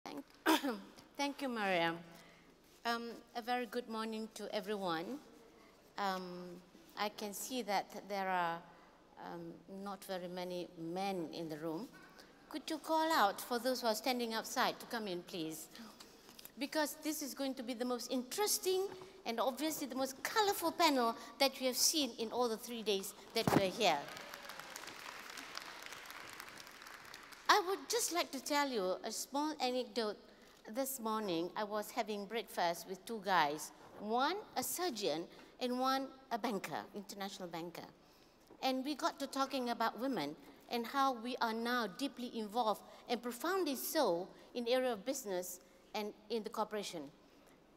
Thank you, Maria. A very good morning to everyone. I can see that there are not very many men in the room. Could you call out for those who are standing outside to come in, please? Because this is going to be the most interesting and obviously the most colorful panel that we have seen in all the 3 days that we're here. I would just like to tell you a small anecdote. This morning, I was having breakfast with two guys, one a surgeon and one a banker, international banker. And we got to talking about women and how we are now deeply involved and profoundly so in the area of business and in the corporation.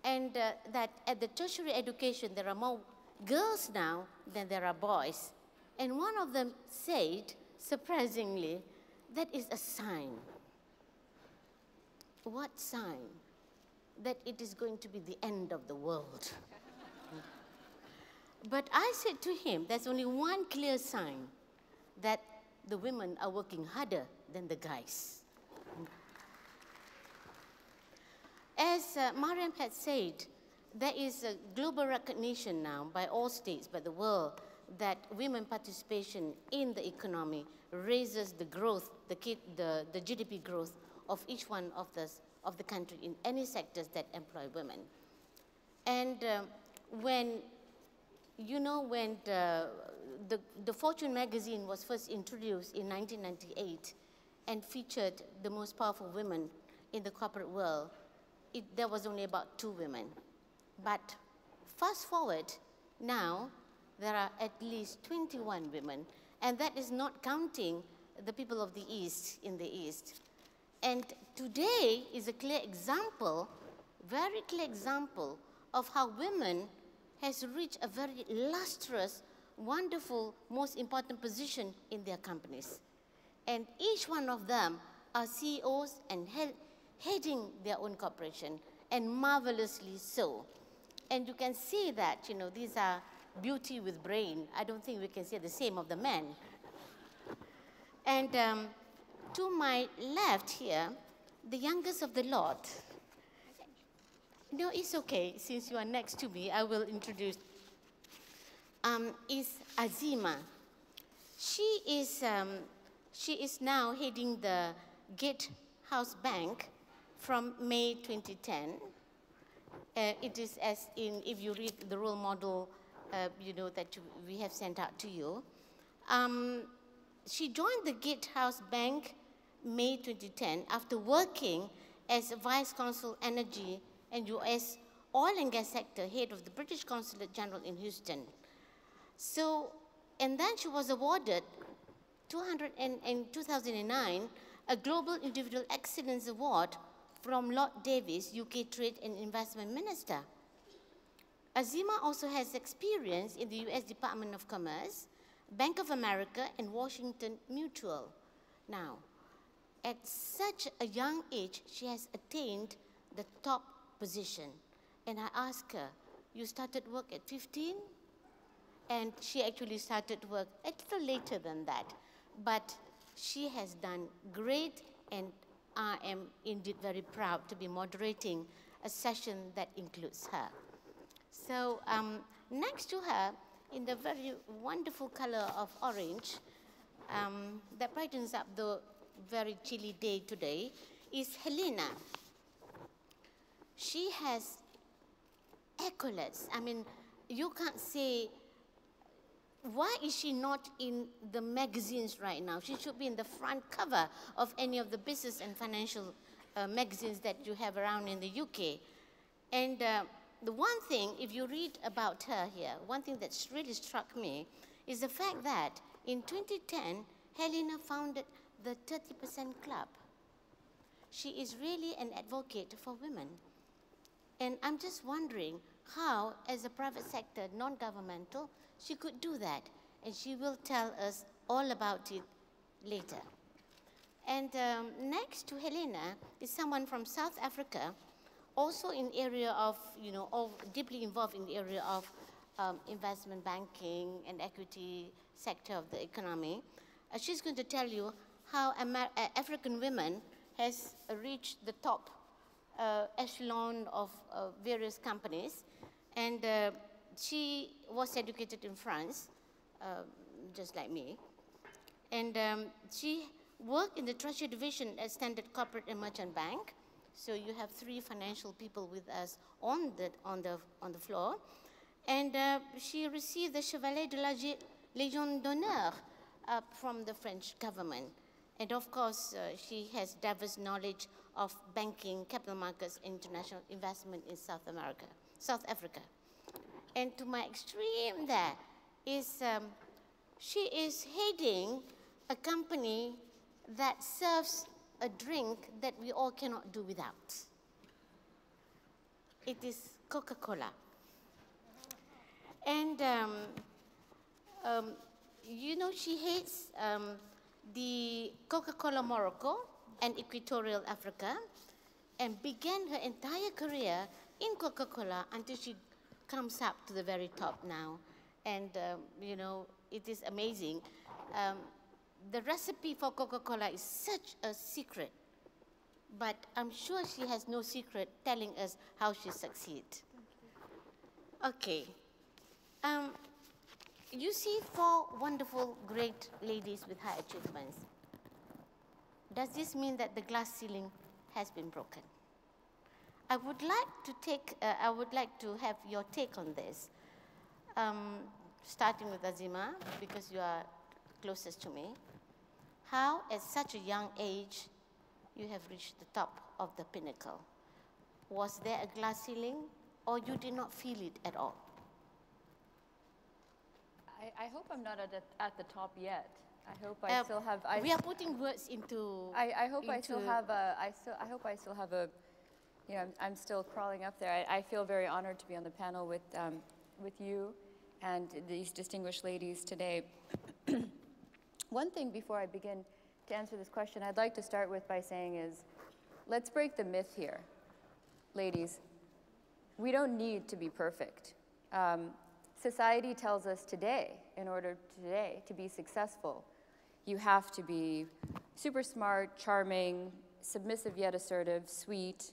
And that at the tertiary education, there are more girls now than there are boys. And one of them said, surprisingly, that is a sign. What sign? That it is going to be the end of the world. But I said to him, there's only one clear sign, that the women are working harder than the guys. As Mariam had said, there is a global recognition now by all states, by the world, that women participation in the economy raises the growth, the GDP growth of each one of the country in any sectors that employ women. And when the Fortune magazine was first introduced in 1998 and featured the most powerful women in the corporate world, there was only about 2 women. But fast forward, now there are at least 21 women, and that is not counting the people of the East in the East. And today is a clear example, very clear example of how women has reached a very lustrous, wonderful, most important position in their companies. And each one of them are CEOs and heading their own corporation, and marvelously so. And you can see that, these are beauty with brain. I don't think we can say the same of the men. And to my left here, the youngest of the lot. No, it's okay. Since you are next to me, I will introduce. Is Azeemeh. She is now heading the Gatehouse Bank from May 2010. It is as in, if you read the role model, that we have sent out to you. She joined the Gatehouse Bank May 2010 after working as a Vice Consul Energy and U.S. oil and gas sector head of the British Consulate General in Houston. So, and then she was awarded in 2009 a Global Individual Excellence Award from Lord Davis, UK Trade and Investment Minister. Azeemeh also has experience in the U.S. Department of Commerce, Bank of America, and Washington Mutual. Now, at such a young age, she has attained the top position. And I asked her, you started work at 15? And she actually started work a little later than that. But she has done great, and I am indeed very proud to be moderating a session that includes her. So next to her, in the very wonderful color of orange, that brightens up the very chilly day today, is Helena. She has accolades. I mean, you can't say, why is she not in the magazines right now? She should be in the front cover of any of the business and financial magazines that you have around in the UK. And the one thing, if you read about her here, one thing that's really struck me is the fact that in 2010, Helena founded the 30% Club. She is really an advocate for women. And I'm just wondering how, as a private sector, non-governmental, she could do that. And she will tell us all about it later. And next to Helena is someone from South Africa, also in area of, deeply involved in the area of investment banking and equity sector of the economy. She's going to tell you how African women has reached the top echelon of various companies. And she was educated in France, just like me. And she worked in the Treasury Division at Standard Corporate and Merchant Bank. So you have 3 financial people with us on the floor. And she received the Chevalier de la Légion d'honneur from the French government. And of course, she has diverse knowledge of banking, capital markets, international investment in South Africa. And to my extreme there is, she is heading a company that serves a drink that we all cannot do without. It is Coca-Cola. And you know, she hates the Coca-Cola Morocco and Equatorial Africa, and began her entire career in Coca-Cola until she comes up to the very top now. And you know, it is amazing. The recipe for Coca-Cola is such a secret, but I'm sure she has no secret telling us how she succeeds. Okay. You see 4 wonderful, great ladies with high achievements. Does this mean that the glass ceiling has been broken? I would like to have your take on this, starting with Azeemeh, because you are closest to me. How, at such a young age, you have reached the top of the pinnacle? Was there a glass ceiling, or you did not feel it at all? I hope I'm not at the top yet. I hope I still have. We are putting words into. I hope I still have a. I hope I still have a. You know, I'm still crawling up there. I feel very honored to be on the panel with you and these distinguished ladies today. One thing before I begin to answer this question, I'd like to start with by saying is, let's break the myth here, ladies. We don't need to be perfect. Society tells us today, in order today to be successful, you have to be super smart, charming, submissive yet assertive, sweet,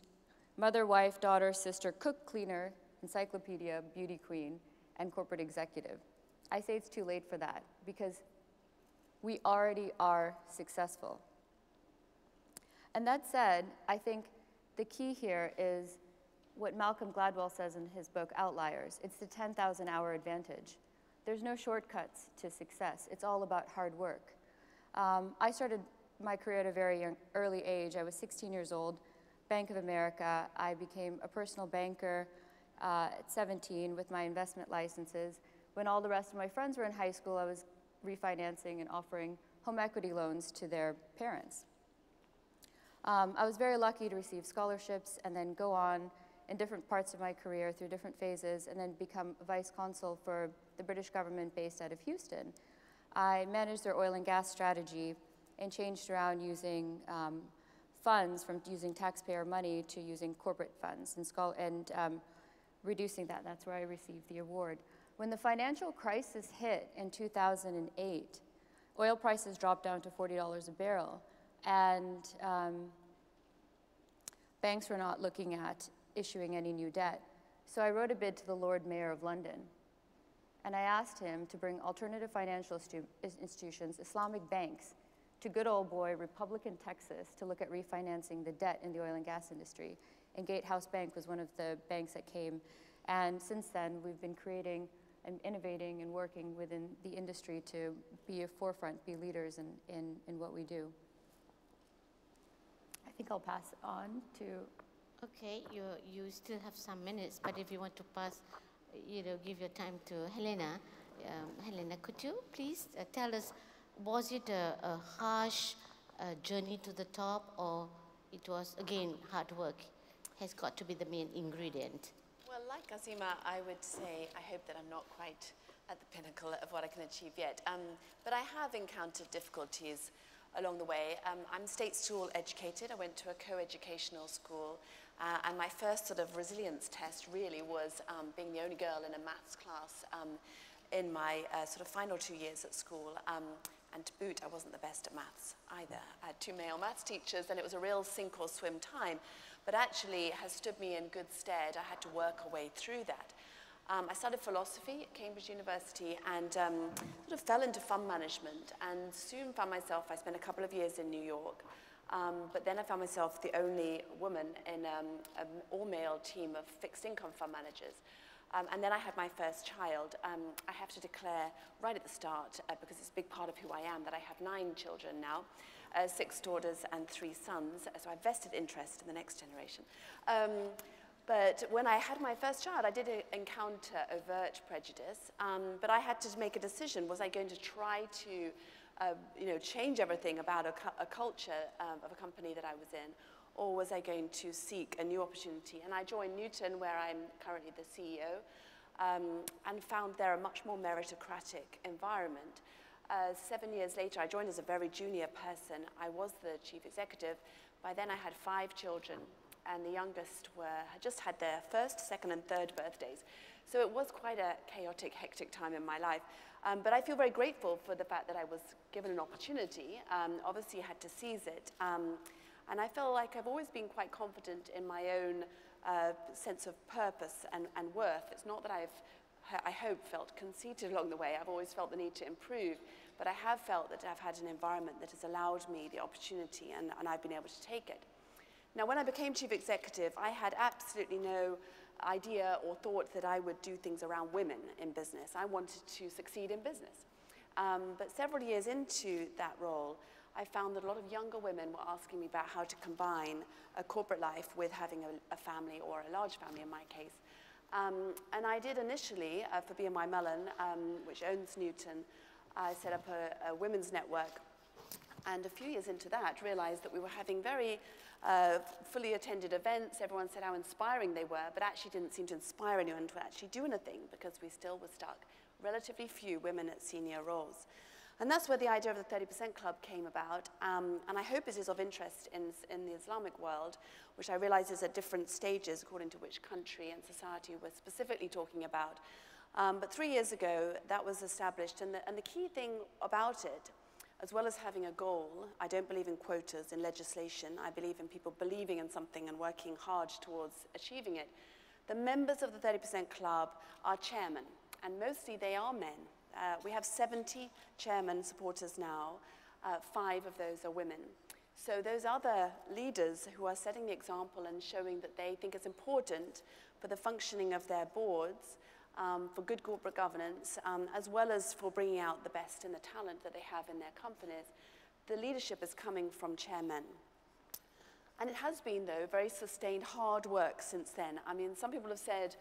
mother, wife, daughter, sister, cook, cleaner, encyclopedia, beauty queen, and corporate executive. I say it's too late for that because we already are successful. And that said, I think the key here is what Malcolm Gladwell says in his book, Outliers. It's the 10,000-hour advantage. There's no shortcuts to success. It's all about hard work. I started my career at a very early age. I was 16 years old, Bank of America. I became a personal banker at 17 with my investment licenses. When all the rest of my friends were in high school, I was refinancing and offering home equity loans to their parents. I was very lucky to receive scholarships and then go on in different parts of my career through different phases and then become a vice consul for the British government based out of Houston. I managed their oil and gas strategy and changed around using funds from using taxpayer money to using corporate funds and reducing that. That's where I received the award. When the financial crisis hit in 2008, oil prices dropped down to $40 a barrel, and banks were not looking at issuing any new debt. So I wrote a bid to the Lord Mayor of London, and I asked him to bring alternative financial institutions, Islamic banks, to good old boy Republican Texas to look at refinancing the debt in the oil and gas industry. And Gatehouse Bank was one of the banks that came. And since then, we've been creating and innovating and working within the industry to be a forefront, be leaders in what we do. I think I'll pass on to. Okay, you still have some minutes, but if you want to pass, give your time to Helena. Helena, could you please tell us, was it a harsh journey to the top, or it was, again, hard work has got to be the main ingredient? Well, like Azeemeh, I would say I hope that I'm not quite at the pinnacle of what I can achieve yet. But I have encountered difficulties along the way. I'm state school educated. I went to a co-educational school. And my first sort of resilience test really was being the only girl in a maths class in my sort of final 2 years at school. And to boot, I wasn't the best at maths either. I had 2 male maths teachers, and it was a real sink or swim time, but actually has stood me in good stead. I had to work a way through that. I studied philosophy at Cambridge University and sort of fell into fund management, and soon found myself, I spent a couple of years in New York, but then I found myself the only woman in an all-male team of fixed income fund managers. And then I had my first child. I have to declare right at the start, because it's a big part of who I am, that I have 9 children now, 6 daughters and 3 sons, so I have vested interest in the next generation. But when I had my first child, I did encounter overt prejudice, but I had to make a decision. Was I going to try to change everything about a culture of a company that I was in, or was I going to seek a new opportunity? And I joined Newton, where I'm currently the CEO, and found there a much more meritocratic environment. 7 years later, I joined as a very junior person. I was the chief executive. By then, I had 5 children, and the youngest had just had their first, second, and third birthdays. So it was quite a chaotic, hectic time in my life. But I feel very grateful for the fact that I was given an opportunity. Obviously, I had to seize it. And I feel like I've always been quite confident in my own sense of purpose and worth. It's not that I hope, felt conceited along the way. I've always felt the need to improve. But I have felt that I've had an environment that has allowed me the opportunity, and I've been able to take it. Now, when I became chief executive, I had absolutely no idea or thought that I would do things around women in business. I wanted to succeed in business. But several years into that role, I found that a lot of younger women were asking me about how to combine a corporate life with having a family, or a large family in my case. And I did initially, for BMI Mellon, which owns Newton, I set up a women's network. And a few years into that, realized that we were having very fully attended events. Everyone said how inspiring they were, but actually didn't seem to inspire anyone to actually do anything, because we still were stuck. Relatively few women at senior roles. And that's where the idea of the 30% Club came about. And I hope it is of interest in the Islamic world, which I realize is at different stages according to which country and society we're specifically talking about. But 3 years ago, that was established. And the key thing about it, as well as having a goal, I don't believe in quotas in legislation. I believe in people believing in something and working hard towards achieving it. The members of the 30% Club are chairmen, and mostly they are men. We have 70 chairman supporters now. 5 of those are women. So those other leaders who are setting the example and showing that they think it's important for the functioning of their boards, for good corporate governance, as well as for bringing out the best in the talent that they have in their companies, the leadership is coming from chairmen. And it has been, though, very sustained hard work since then. I mean, some people have said,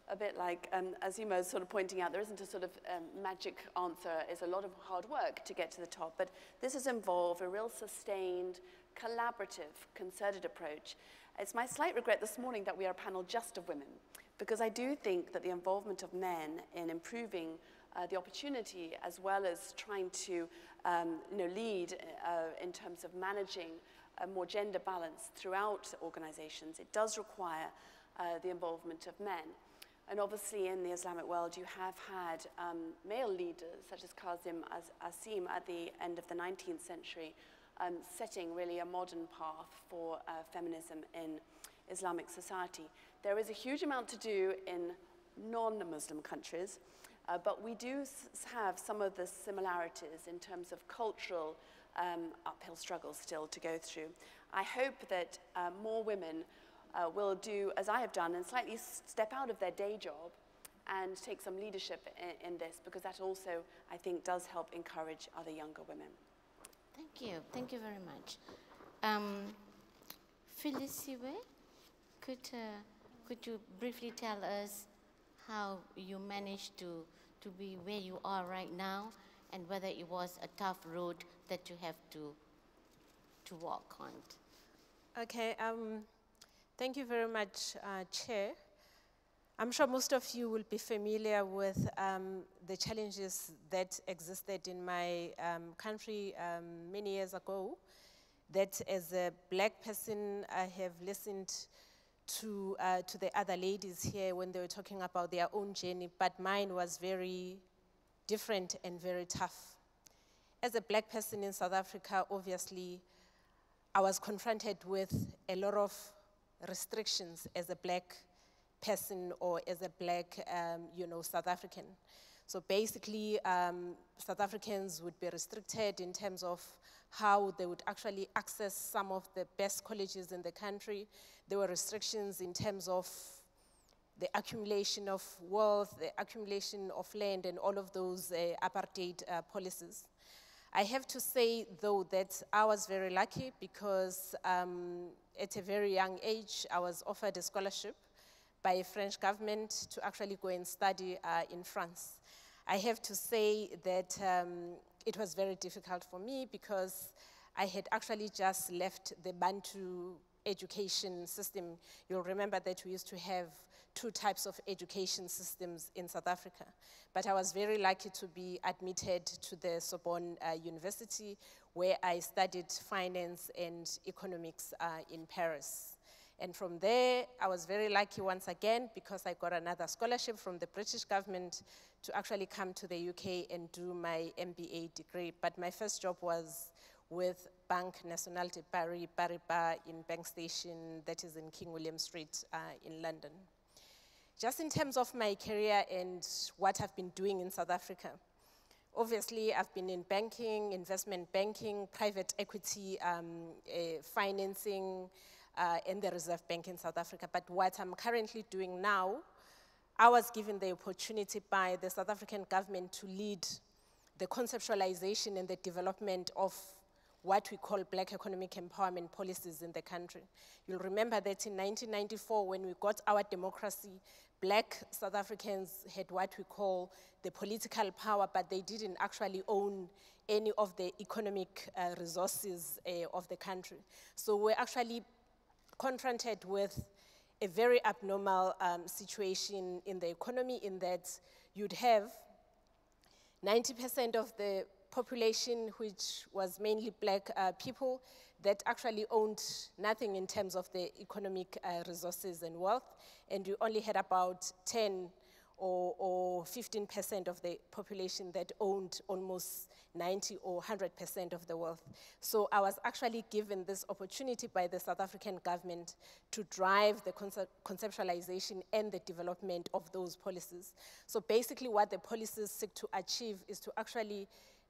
a bit like Azeemeh is sort of pointing out, there isn't a sort of magic answer. It's a lot of hard work to get to the top. But this has involved a real sustained, collaborative, concerted approach. It's my slight regret this morning that we are a panel just of women, because I do think that the involvement of men in improving the opportunity, as well as trying to lead in terms of managing a more gender balance throughout organizations, it does require the involvement of men. And obviously in the Islamic world, you have had male leaders, such as Azeemeh at the end of the 19th century, setting really a modern path for feminism in Islamic society. There is a huge amount to do in non-Muslim countries, but we do have some of the similarities in terms of cultural uphill struggles still to go through. I hope that more women will do, as I have done, and slightly step out of their day job and take some leadership in this, because that also, I think, does help encourage other younger women. Thank you very much. Philisiwe, could you briefly tell us how you managed to be where you are right now, and whether it was a tough road that you have to walk on? Okay. Thank you very much, Chair. I'm sure most of you will be familiar with the challenges that existed in my country many years ago, that as a black person, I have listened to the other ladies here when they were talking about their own journey, but mine was very different and very tough. as a black person in South Africa, obviously, I was confronted with a lot of restrictions as a black person or as a black, South African. So basically, South Africans would be restricted in terms of how they would actually access some of the best colleges in the country. There were restrictions in terms of the accumulation of wealth, the accumulation of land, and all of those apartheid policies. I have to say, though, that I was very lucky because at a very young age, I was offered a scholarship by a French government to actually go and study in France. I have to say that it was very difficult for me because I had actually just left the Bantu education system. You'll remember that we used to have 2 types of education systems in South Africa. But I was very lucky to be admitted to the Sorbonne University, where I studied finance and economics in Paris. And from there, I was very lucky once again because I got another scholarship from the British government to actually come to the UK and do my MBA degree. But my first job was with Banque Nationale de Paris, Paribas, in Bank Station, that is in King William Street in London. Just in terms of my career and what I've been doing in South Africa, obviously I've been in banking, investment banking, private equity, financing, and the Reserve Bank in South Africa. But what I'm currently doing now, I was given the opportunity by the South African government to lead the conceptualization and the development of what we call black economic empowerment policies in the country. You'll remember that in 1994, when we got our democracy, black South Africans had what we call the political power, but they didn't actually own any of the economic resources of the country. So we're actually confronted with a very abnormal situation in the economy, in that you'd have 90% of the population, which was mainly black people, that actually owned nothing in terms of the economic resources and wealth, and you only had about 10 or 15% of the population that owned almost 90 or 100% of the wealth. So I was actually given this opportunity by the South African government to drive the conceptualization and the development of those policies. So basically what the policies seek to achieve is to actually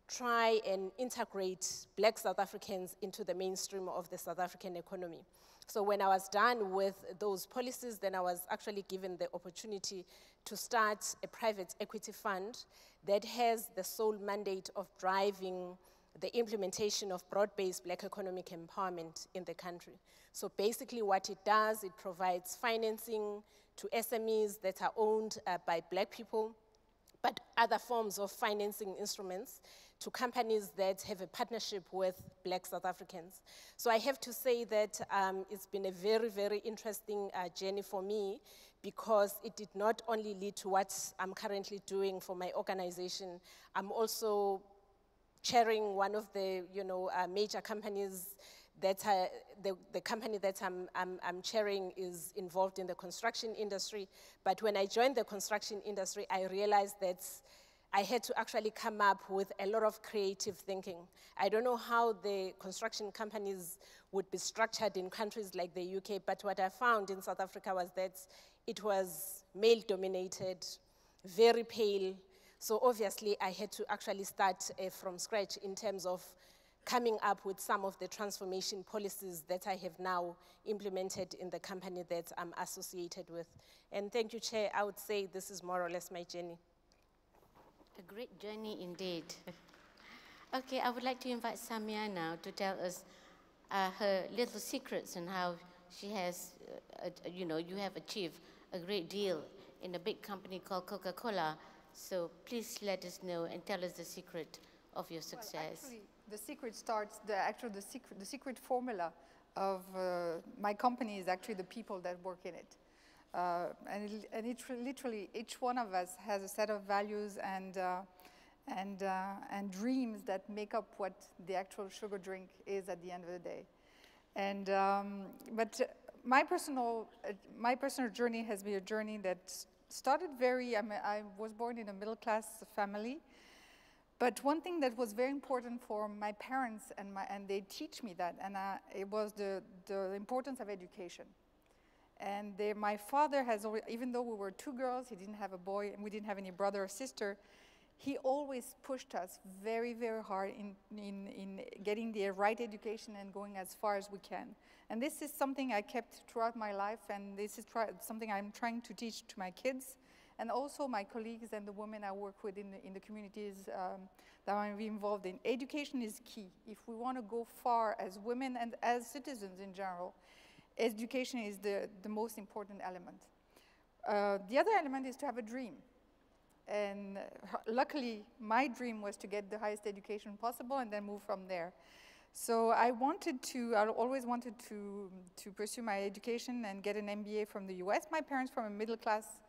try and integrate black South Africans into the mainstream of the South African economy. So when I was done with those policies, then I was actually given the opportunity to start a private equity fund that has the sole mandate of driving the implementation of broad-based black economic empowerment in the country. So basically what it does, it provides financing to SMEs that are owned by black people, but other forms of financing instruments to companies that have a partnership with black South Africans. So I have to say that it's been a very, very interesting journey for me, because it did not only lead to what I'm currently doing for my organization. I'm also chairing one of the major companies that the company that I'm chairing is involved in the construction industry. But when I joined the construction industry, I realized that I had to actually come up with a lot of creative thinking. I don't know how the construction companies would be structured in countries like the UK, but what I found in South Africa was that it was male-dominated, very pale. So obviously, I had to actually start from scratch in terms of coming up with some of the transformation policies that I have now implemented in the company that I'm associated with. And thank you, Chair. I would say this is more or less my journey. A great journey indeed. Okay, I would like to invite Samia now to tell us her little secrets and how she has, you have achieved a great deal in a big company called Coca-Cola. So please let us know and tell us the secret of your success. Well, actually, the secret starts, the secret formula of my company is actually the people that work in it. And literally, each one of us has a set of values and dreams that make up what the actual sugar drink is at the end of the day. And but my personal journey has been a journey that started I was born in a middle-class family, But one thing that was very important for my parents, and they teach me that, and it was the importance of education. And my father has always, even though we were two girls, he didn't have a boy, and we didn't have any brother or sister, he always pushed us very, very hard in getting the right education and going as far as we can. And this is something I kept throughout my life, and this is something I'm trying to teach to my kids, and also my colleagues and the women I work with in the communities that I'm involved in. Education is key. If we want to go far as women and as citizens in general, education is the most important element. The other element is to have a dream. And luckily, my dream was to get the highest education possible and then move from there. So I always wanted to pursue my education and get an MBA from the US. My parents, from a middle class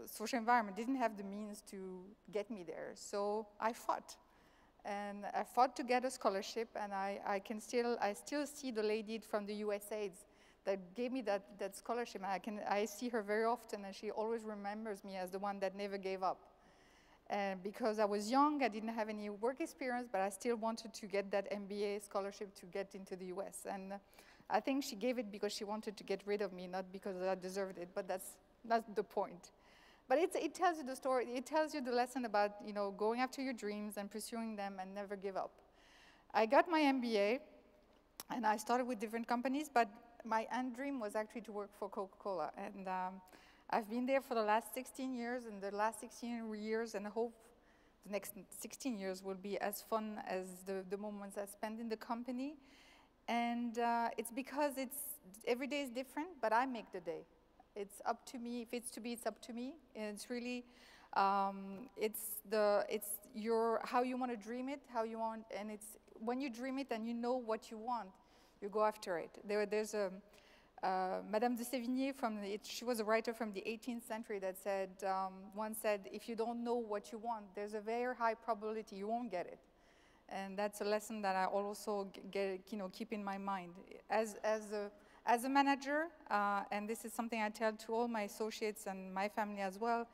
social environment, didn't have the means to get me there. So I fought. And I fought to get a scholarship, and I still see the lady from the USAID that gave me that scholarship. And I see her very often, and she always remembers me as the one that never gave up. And because I was young, I didn't have any work experience, but I still wanted to get that MBA scholarship to get into the US. And I think she gave it because she wanted to get rid of me, not because I deserved it, but that's the point. But it tells you the story, it tells you the lesson about, you know, going after your dreams and pursuing them and never give up. I got my MBA, and I started with different companies, but my end dream was actually to work for Coca-Cola. And I've been there for the last 16 years, and the last 16 years, and I hope the next 16 years will be as fun as the moments I spend in the company. And it's because every day is different, but I make the day. It's up to me. If it's to be, it's up to me. And it's really, it's how you want to dream it, how you want, and it's when you dream it and you know what you want, you go after it. There's a Madame de Sévigné she was a writer from the 18th century that once said, if you don't know what you want, there's a very high probability you won't get it. And that's a lesson that I also keep in my mind. As a manager, and this is something I tell to all my associates and my family as well,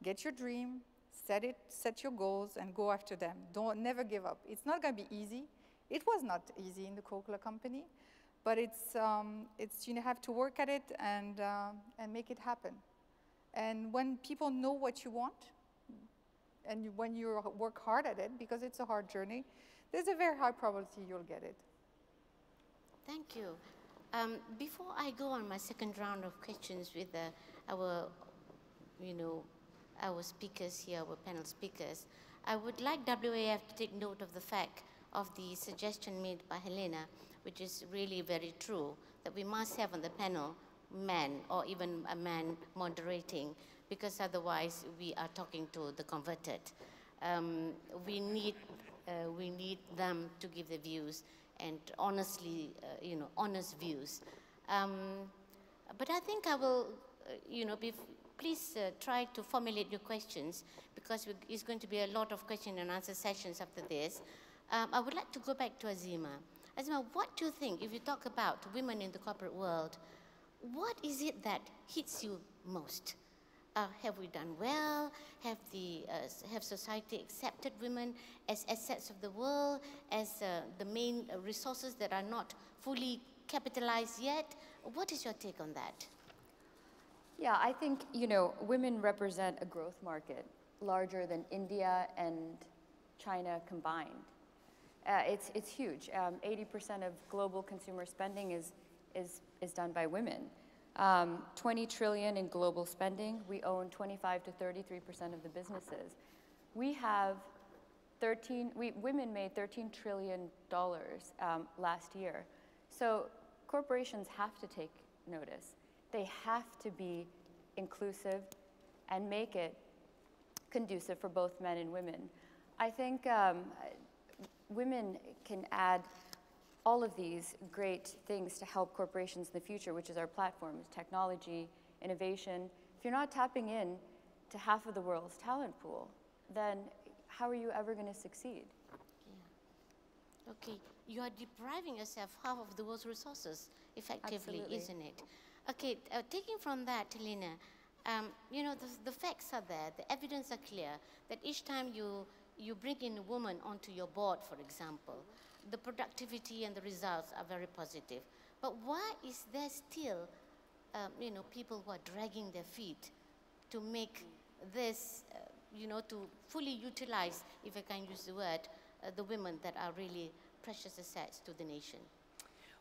get your dream, set your goals, and go after them. Never give up. It's not going to be easy. It was not easy in the Coca-Cola company, but you have to work at it and make it happen. And when people know what you want, and when you work hard at it, because it's a hard journey, there's a very high probability you'll get it. Thank you. Before I go on my second round of questions with our speakers here, our panel speakers, I would like WIEF to take note of the fact of the suggestion made by Helena, which is really very true, that we must have on the panel men or even a man moderating, because otherwise we are talking to the converted. We need them to give their views, and honestly, honest views. But I think I will, please try to formulate your questions, because it's going to be a lot of question and answer sessions after this. I would like to go back to Azeemeh. Azeemeh, what do you think, if you talk about women in the corporate world, what is it that hits you most? Have we done well? Have society accepted women as assets of the world, as the main resources that are not fully capitalized yet? What is your take on that? Yeah, I think, women represent a growth market larger than India and China combined. It's huge. 80% of global consumer spending is done by women. 20 trillion in global spending. We own 25 to 33% of the businesses. Women made $13 trillion last year. So corporations have to take notice. They have to be inclusive and make it conducive for both men and women. I think women can add all of these great things to help corporations in the future, which is our platform, technology, innovation. If you're not tapping in to half of the world's talent pool, then how are you ever going to succeed? Yeah. Okay, you are depriving yourself half of the world's resources, effectively, Absolutely. Isn't it? Okay, taking from that, Helena, the facts are there, the evidence are clear, that each time you you bring in a woman onto your board, for example, the productivity and the results are very positive. But why is there still, people who are dragging their feet to make this, to fully utilize, if I can use the word, the women that are really precious assets to the nation?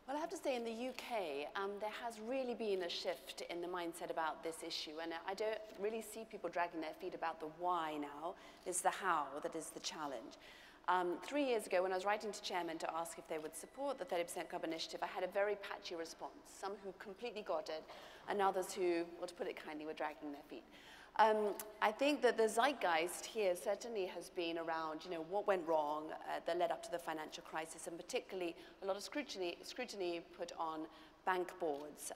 Well, I have to say in the UK, there has really been a shift in the mindset about this issue, and I don't really see people dragging their feet about the why now. It's the how that is the challenge. 3 years ago, when I was writing to chairmen to ask if they would support the 30% Club initiative, I had a very patchy response. Some who completely got it, and others who, well, to put it kindly, were dragging their feet. I think that the zeitgeist here certainly has been around, what went wrong that led up to the financial crisis, and particularly a lot of scrutiny put on bank boards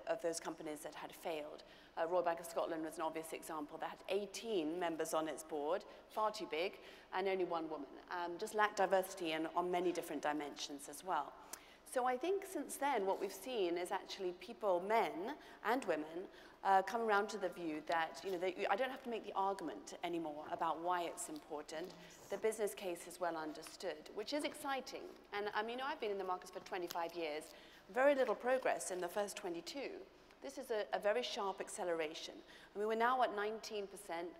of those companies that had failed. Royal Bank of Scotland was an obvious example that had 18 members on its board, far too big, and only one woman. Just lacked diversity on many different dimensions as well. So I think since then what we've seen is actually people, men and women, come around to the view that, I don't have to make the argument anymore about why it's important. The business case is well understood, which is exciting. And I've been in the markets for 25 years, very little progress in the first 22. This is a very sharp acceleration. We're now at 19%,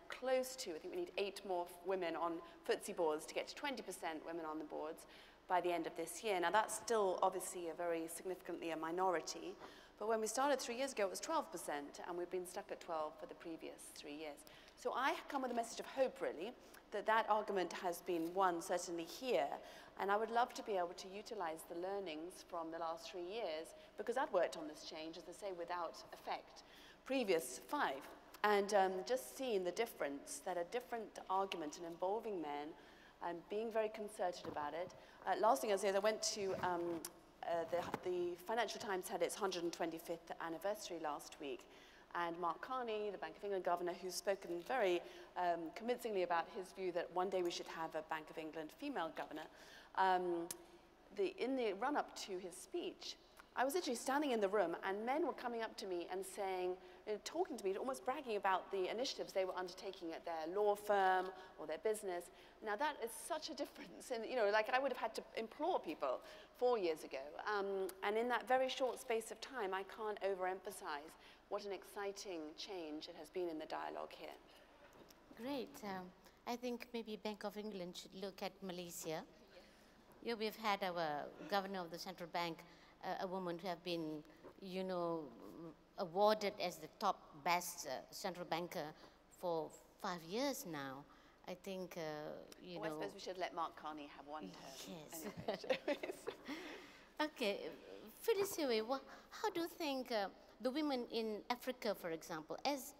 close to, I think we need 8 more women on FTSE boards to get to 20% women on the boards by the end of this year. Now that's still obviously very significantly a minority, but when we started 3 years ago it was 12%, and we've been stuck at 12 for the previous 3 years. So I come with a message of hope, really, that argument has been won certainly here, and I would love to be able to utilize the learnings from the last 3 years, because I'd worked on this change, as I say, without effect, previous 5, and just seeing the difference, that a different argument and involving men and being very concerted about it. Last thing I'll say is I went to, the Financial Times had its 125th anniversary last week, and Mark Carney, the Bank of England governor, who's spoken very convincingly about his view that one day we should have a Bank of England female governor, in the run-up to his speech, I was literally standing in the room, and men were coming up to me and saying, talking to me, almost bragging about the initiatives they were undertaking at their law firm or their business. Now that is such a difference, and like I would have had to implore people 4 years ago. And in that very short space of time, I can't overemphasize what an exciting change it has been in the dialogue here. Great. I think maybe Bank of England should look at Malaysia. Yeah, we've had our governor of the central bank, a woman who have been, awarded as the top best central banker for 5 years now. I think, I suppose we should let Mark Carney have one turn. Yes. Anyway. Okay. Philisiwe, how do you think the women in Africa, for example, as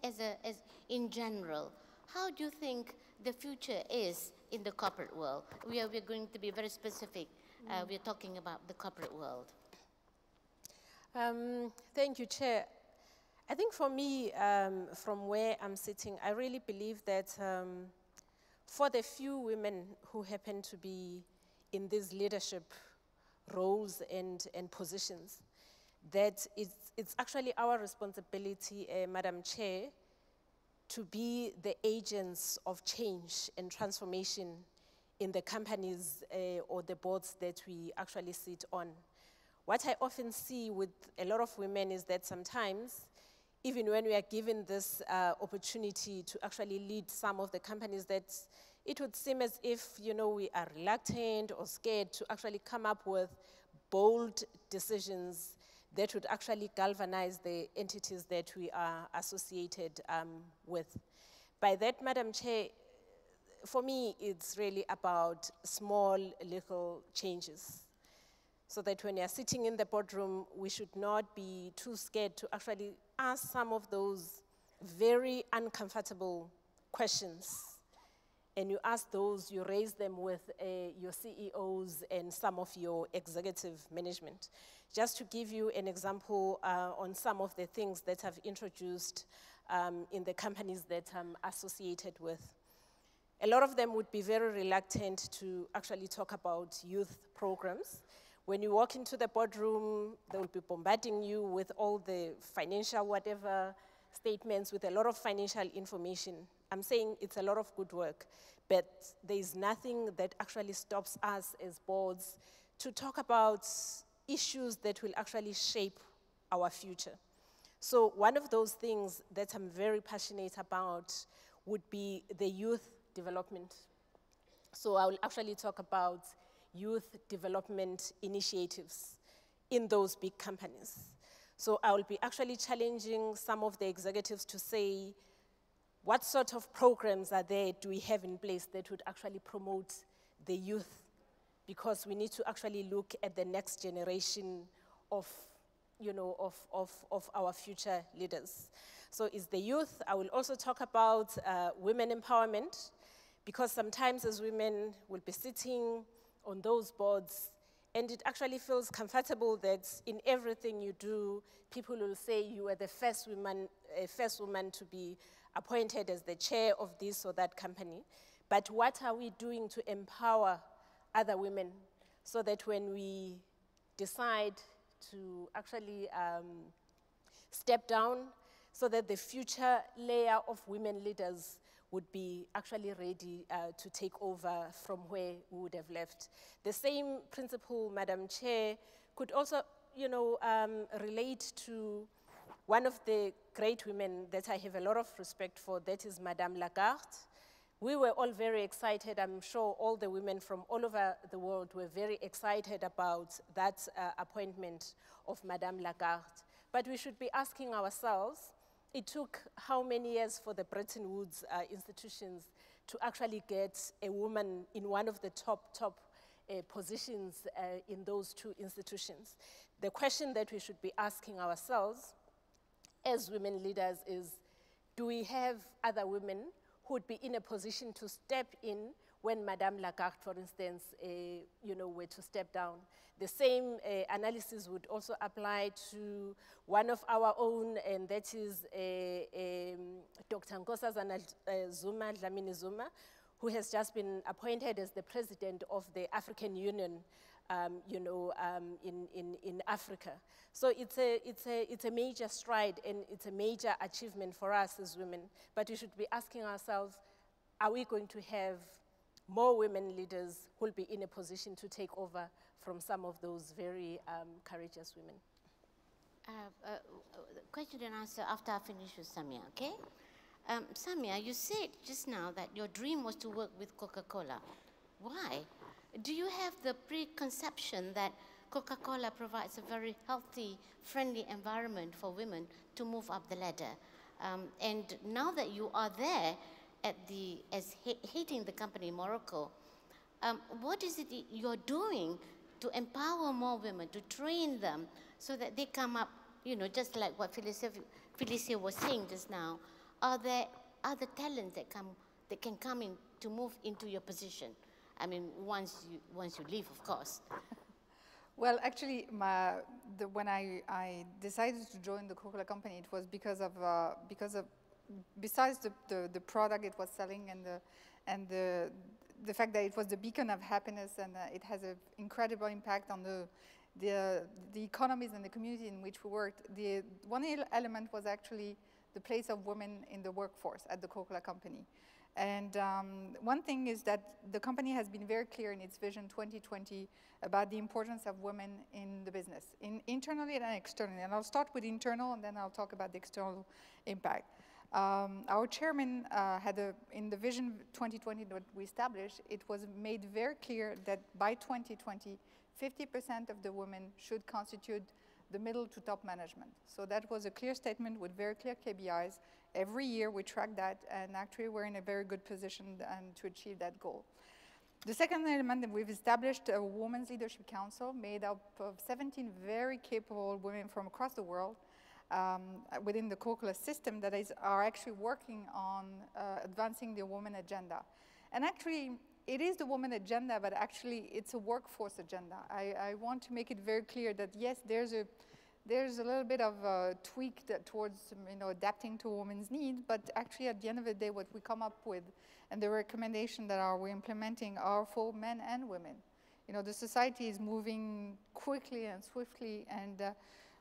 in general, how do you think the future is in the corporate world? We're going to be very specific. We're talking about the corporate world. Thank you, Chair. I think for me, from where I'm sitting, I really believe that for the few women who happen to be in these leadership roles and positions, that it's actually our responsibility, Madam Chair, to be the agents of change and transformation in the companies or the boards that we actually sit on. What I often see with a lot of women is that sometimes, even when we are given this opportunity to actually lead some of the companies, that it would seem as if, we are reluctant or scared to actually come up with bold decisions that would actually galvanize the entities that we are associated with. By that, Madam Chair, for me, it's really about small, little changes. So that when you're sitting in the boardroom, we should not be too scared to actually ask some of those very uncomfortable questions. And you ask those, you raise them with your CEOs and some of your executive management. Just to give you an example on some of the things that I've introduced in the companies that I'm associated with. A lot of them would be very reluctant to actually talk about youth programs. When you walk into the boardroom, they will be bombarding you with all the financial whatever statements with a lot of financial information. I'm saying it's a lot of good work, but there is nothing that actually stops us as boards to talk about issues that will actually shape our future. So one of those things that I'm very passionate about would be the youth development. So I will actually talk about youth development initiatives in those big companies. So I will be actually challenging some of the executives to say, what sort of programs are there, do we have in place that would actually promote the youth? Because we need to actually look at the next generation of, of our future leaders. So it's the youth. I will also talk about women empowerment, because sometimes as women we'll be sitting on those boards and it actually feels comfortable that in everything you do, people will say you are the first woman to be appointed as the chair of this or that company. But what are we doing to empower other women so that when we decide to actually step down, so that the future layer of women leaders would be actually ready to take over from where we would have left. The same principle, Madam Chair, could also, relate to one of the great women that I have a lot of respect for, that is Madame Lagarde. We were all very excited. I'm sure all the women from all over the world were very excited about that appointment of Madame Lagarde. But we should be asking ourselves, it took how many years for the Bretton Woods institutions to actually get a woman in one of the top positions in those two institutions? The question that we should be asking ourselves as women leaders is, do we have other women who would be in a position to step in when Madame Lagarde, for instance, were to step down? The same analysis would also apply to one of our own, and that is Dr. Nkosazana Dlamini Zuma, who has just been appointed as the president of the African Union, in Africa. So it's a major stride and it's a major achievement for us as women. But we should be asking ourselves, are we going to have more women leaders who will be in a position to take over from some of those very courageous women? Question and answer after I finish with Samia, okay? Samia, you said just now that your dream was to work with Coca-Cola. Why? Do you have the preconception that Coca-Cola provides a very healthy, friendly environment for women to move up the ladder? And now that you are there as heading the company in Morocco, what is it you're doing to empower more women, to train them so that they come up, just like what Philisiwe was saying just now? Are there other talents that can come in to move into your position? I mean, once you leave, of course. Well, actually, when I decided to join the Coca-Cola company, it was because of besides the product it was selling and the fact that it was the beacon of happiness and it has an incredible impact on the economies and the community in which we worked. The one element was actually the place of women in the workforce at the Coca-Cola company. And one thing is that the company has been very clear in its vision 2020 about the importance of women in the business, internally and externally. And I'll start with internal and then I'll talk about the external impact. Our chairman in the vision 2020 that we established, it was made very clear that by 2020, 50% of the women should constitute the middle to top management. So that was a clear statement with very clear KPIs. Every year we track that, and actually we're in a very good position to achieve that goal. The second element, that we've established a Women's Leadership Council made up of 17 very capable women from across the world within the Coca-Cola system that are actually working on advancing the women agenda. And actually, it is the woman agenda, but actually it's a workforce agenda. I want to make it very clear that yes, there's a little bit of a tweak towards adapting to a woman's needs, but actually at the end of the day, what we come up with and the recommendation that we're implementing are for men and women. The society is moving quickly and swiftly, and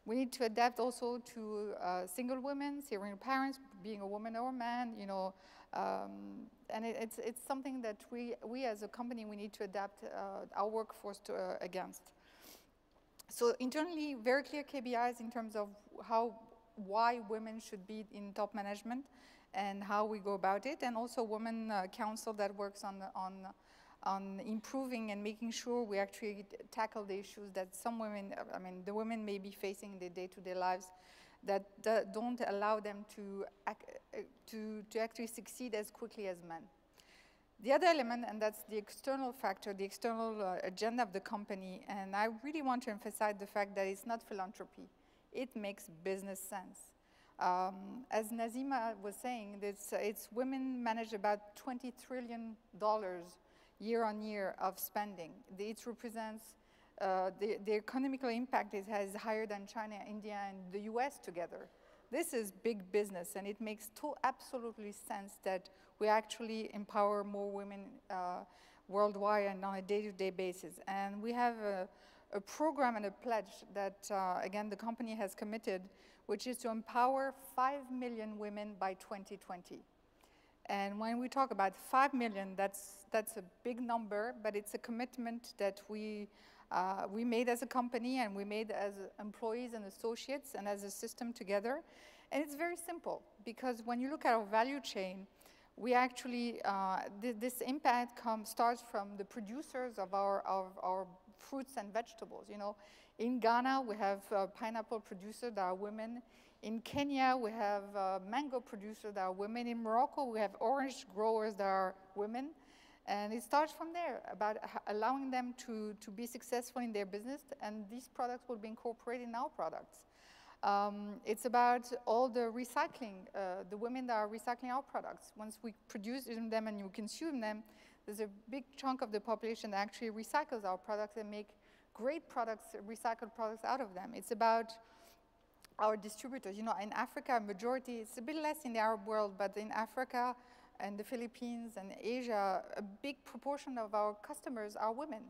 we need to adapt also to single women, single parents, being a woman or a man, you know, and it's something that we as a company, we need to adapt our workforce to, against. So internally, very clear KPIs in terms of why women should be in top management and how we go about it, and also women council that works on improving and making sure we actually tackle the issues that some women, I mean, the women may be facing in their day-to-day lives that don't allow them to actually succeed as quickly as men. The other element, and that's the external factor, the external agenda of the company, and I really want to emphasize the fact that it's not philanthropy. It makes business sense. As Azeemeh was saying, it's women manage about $20 trillion year on year of spending. It represents, the economical impact is higher than China, India, and the US together. This is big business, and it makes absolutely sense that we actually empower more women worldwide and on a day-to-day basis. And we have a program and a pledge that, again, the company has committed, which is to empower 5 million women by 2020. And when we talk about 5 million, that's a big number, but it's a commitment that we made as a company, and we made as employees and associates and as a system together. And it's very simple, because when you look at our value chain, we actually, this impact starts from the producers of our fruits and vegetables. You know, in Ghana, we have pineapple producers that are women. In Kenya, we have mango producers that are women. In Morocco, we have orange growers that are women. And it starts from there, about allowing them to be successful in their business, and these products will be incorporated in our products. It's about all the recycling, the women that are recycling our products. Once we produce them and you consume them, there's a big chunk of the population that actually recycles our products and make great products, recycled products out of them. It's about our distributors. You know, in Africa, majority, it's a bit less in the Arab world, but in Africa and the Philippines and Asia, a big proportion of our customers are women.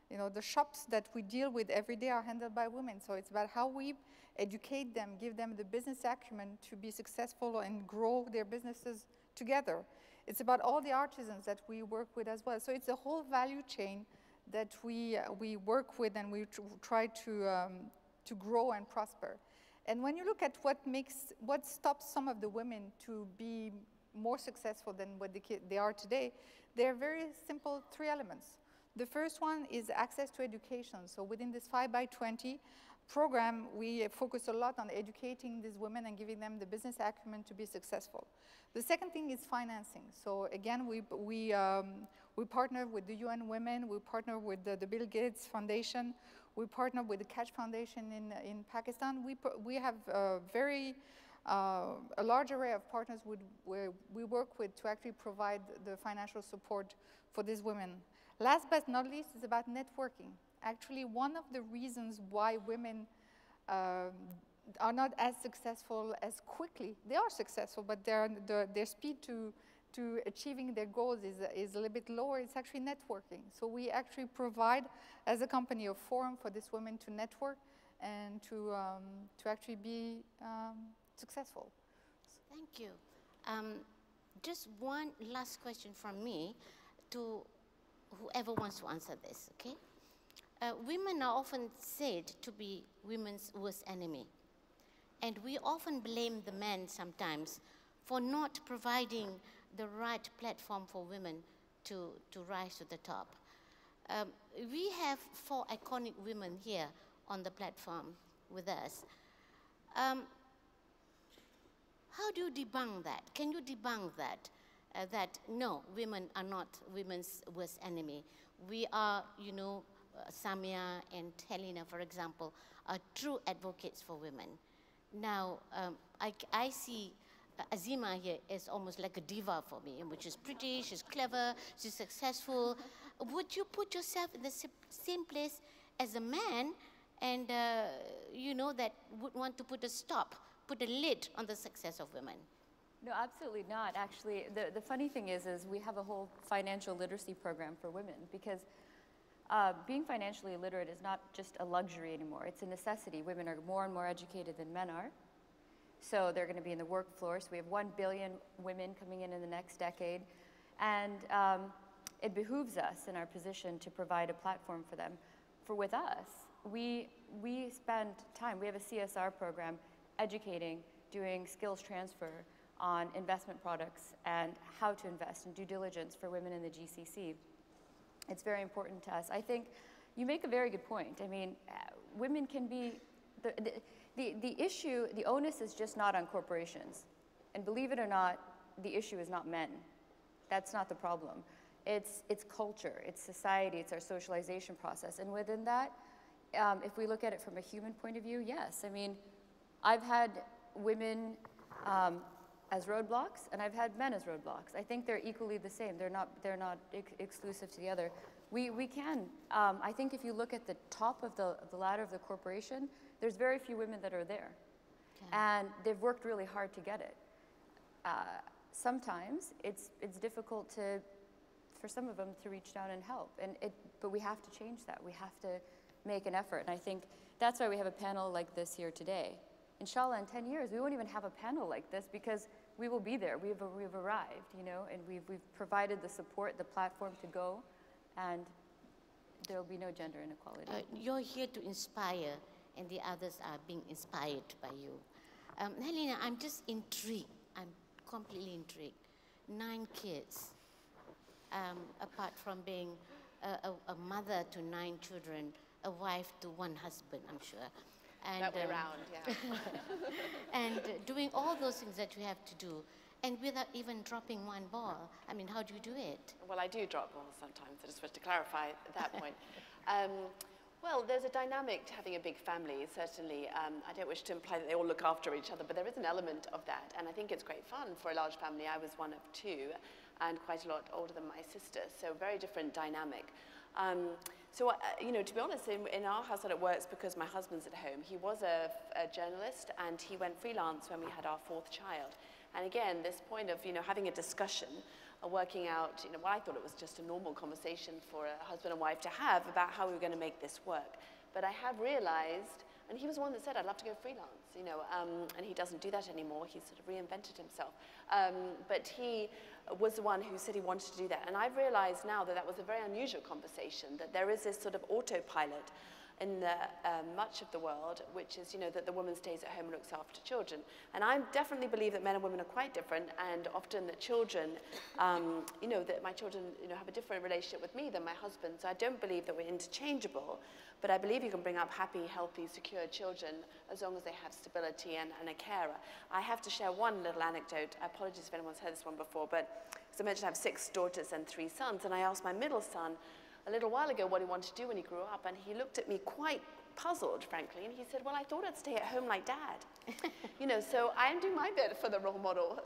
You know, the shops that we deal with every day are handled by women. So it's about how we educate them, give them the business acumen to be successful and grow their businesses together. It's about all the artisans that we work with as well. So it's a whole value chain that we work with, and we try to grow and prosper. And when you look at what stops some of the women to be more successful than what they are today, there are very simple 3 elements. The first one is access to education. So within this 5x20 program, we focus a lot on educating these women and giving them the business acumen to be successful. The second thing is financing. So again, we partner with the UN Women, we partner with the Bill Gates Foundation, we partner with the Catch Foundation in Pakistan. We have a large array of partners where we work with to actually provide the financial support for these women. Last but not least is about networking. Actually, one of the reasons why women are not as successful as quickly, they are successful, but their speed to achieving their goals is a little bit lower. It's actually networking. So we actually provide, as a company, a forum for these women to network and to actually be successful. Thank you. Just one last question from me to whoever wants to answer this, okay? Women are often said to be women's worst enemy. And we often blame the men sometimes for not providing the right platform for women to rise to the top. We have 4 iconic women here on the platform with us. How do you debunk that? Can you debunk that? That no, women are not women's worst enemy. We are, you know, Samia and Helena, for example, are true advocates for women. Now, I see Azeemeh here as almost like a diva for me, which is pretty, she's clever, she's successful. Would you put yourself in the same place as a man and, you know, that would want to put a lid on the success of women? No, absolutely not. Actually, the funny thing is we have a whole financial literacy program for women, because being financially illiterate is not just a luxury anymore. It's a necessity. Women are more and more educated than men are. So they're going to be in the workforce. We have 1 billion women coming in the next decade. And it behooves us in our position to provide a platform for them. With us, we spend time, we have a CSR program educating, doing skills transfer on investment products and how to invest and due diligence for women in the GCC. It's very important to us. I think you make a very good point. I mean, women can be, the issue, the onus is just not on corporations. And believe it or not, the issue is not men. That's not the problem. It's culture, it's society, it's our socialization process. And within that, if we look at it from a human point of view, yes. I mean, I've had women as roadblocks, and I've had men as roadblocks. I think they're equally the same. They're not exclusive to the other. We can. I think if you look at the top of the ladder of the corporation, there's very few women that are there. Okay. And they've worked really hard to get it. Sometimes it's difficult for some of them to reach down and help. But we have to change that. We have to make an effort. And I think that's why we have a panel like this here today. Inshallah, in 10 years, we won't even have a panel like this because we will be there. We've arrived, you know, and we've provided the support, the platform to go, and there will be no gender inequality. You're here to inspire, and the others are being inspired by you. Helena, I'm just intrigued. I'm completely intrigued. 9 kids, apart from being a mother to 9 children, a wife to 1 husband, I'm sure. And, that way around, yeah. And doing all those things that you have to do, and without even dropping 1 ball. I mean, how do you do it? Well, I do drop balls sometimes. I just wish to clarify at that point. Well, there's a dynamic to having a big family, certainly. I don't wish to imply that they all look after each other, but there is an element of that, and I think it's great fun for a large family. I was one of 2, and quite a lot older than my sister, so very different dynamic. You know, to be honest, in our household it works because my husband's at home. He was a journalist, and he went freelance when we had our 4th child. And again, this point of, you know, having a discussion, working out, you know, well, I thought it was just a normal conversation for a husband and wife to have about how we were going to make this work. But I have realized, and he was the one that said, I'd love to go freelance, you know, and he doesn't do that anymore. He's sort of reinvented himself. But he was the one who said he wanted to do that. And I've realized now that that was a very unusual conversation, that there is this sort of autopilot in much of the world, which is, you know, that the woman stays at home and looks after children. And I definitely believe that men and women are quite different, and often that children, you know, that my children, you know, have a different relationship with me than my husband. So I don't believe that we're interchangeable, but I believe you can bring up happy, healthy, secure children as long as they have stability and a carer. I have to share one little anecdote. Apologies if anyone's heard this one before, but as I mentioned, I have 6 daughters and 3 sons, and I asked my middle son a little while ago what he wanted to do when he grew up, and he looked at me quite puzzled, frankly, and he said, well, I thought I'd stay at home like Dad. You know, so I'm doing my bit for the role model,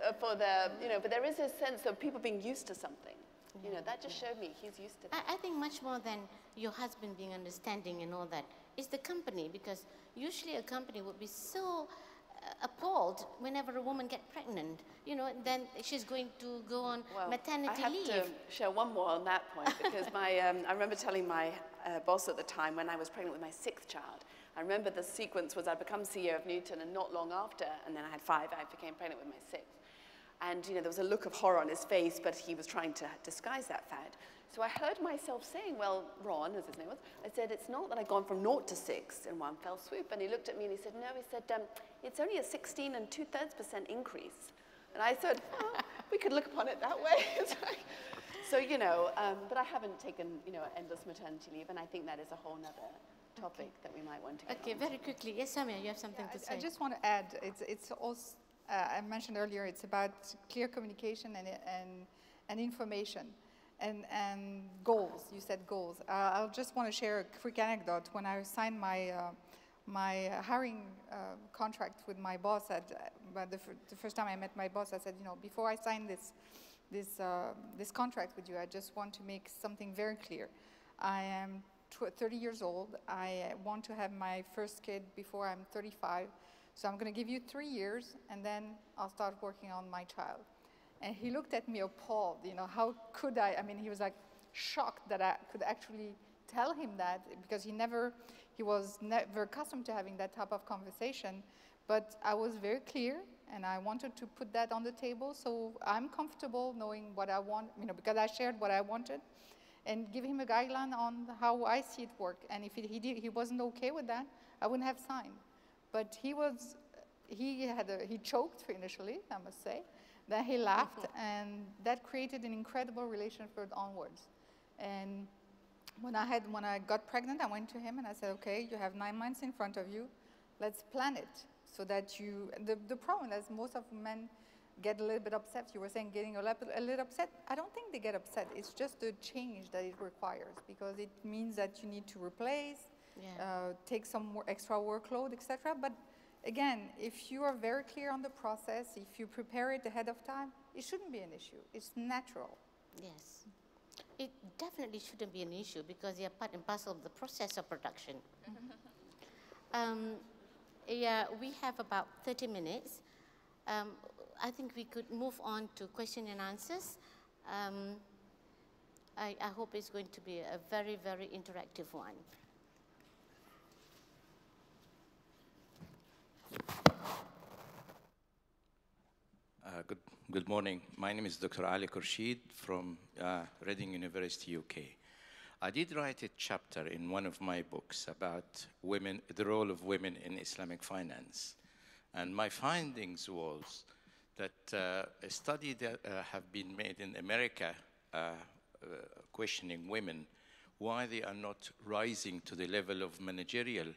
you know, but there is a sense of people being used to something. You know, that just showed me he's used to that. I think much more than your husband being understanding and all that is the company, because usually a company would be so appalled whenever a woman gets pregnant, you know, then she's going to go on maternity leave. I have to share one more on that point, because I remember telling my boss at the time when I was pregnant with my 6th child, I remember the sequence was I'd become CEO of Newton, and not long after, and then I had 5, I became pregnant with my 6th. And, you know, there was a look of horror on his face, but he was trying to disguise that fact. So I heard myself saying, well, Ron, as his name was, I said, it's not that I'd gone from 0 to 6 in one fell swoop. And he looked at me and he said, no, he said, it's only a 16 2/3% increase. And I said, oh, we could look upon it that way. So, you know, but I haven't taken, you know, endless maternity leave, and I think that is a whole nother topic that we might want to get on. Very quickly. Yes, Samia, you have something to say. I just want to add, it's also, I mentioned earlier, it's about clear communication and information and goals. You said goals. I'll just want to share a quick anecdote. When I signed my my hiring contract with my boss, the first time I met my boss, I said, you know, before I sign this contract with you, I just want to make something very clear. I am 30 years old. I want to have my first kid before I'm 35. So I'm going to give you 3 years, and then I'll start working on my child. And he looked at me appalled, you know, how could I mean, he was like shocked that I could actually tell him that, because he was never accustomed to having that type of conversation. But I was very clear, and I wanted to put that on the table, so I'm comfortable knowing what I want, because I shared what I wanted, and give him a guideline on how I see it work. And if he wasn't okay with that, I wouldn't have signed. But he choked initially, I must say. Then he laughed, and that created an incredible relationship onwards. And when I got pregnant, I went to him and I said, okay, you have 9 months in front of you. Let's plan it so that the problem is most of men get a little bit upset. You were saying getting a little upset. I don't think they get upset. It's just the change that it requires, because it means that you need to replace, take some more extra workload, etc. But again, if you are very clear on the process, if you prepare it ahead of time, it shouldn't be an issue. It's natural. Yes. It definitely shouldn't be an issue because you're part and parcel of the process of production. Yeah, we have about 30 minutes. I think we could move on to question and answers. I hope it's going to be a very, very interactive one. Good morning. My name is Dr. Ali Khurshid from Reading University, UK. I did write a chapter in one of my books about women, the role of women in Islamic finance. And my findings was that a study that have been made in America questioning women, why they are not rising to the level of managerial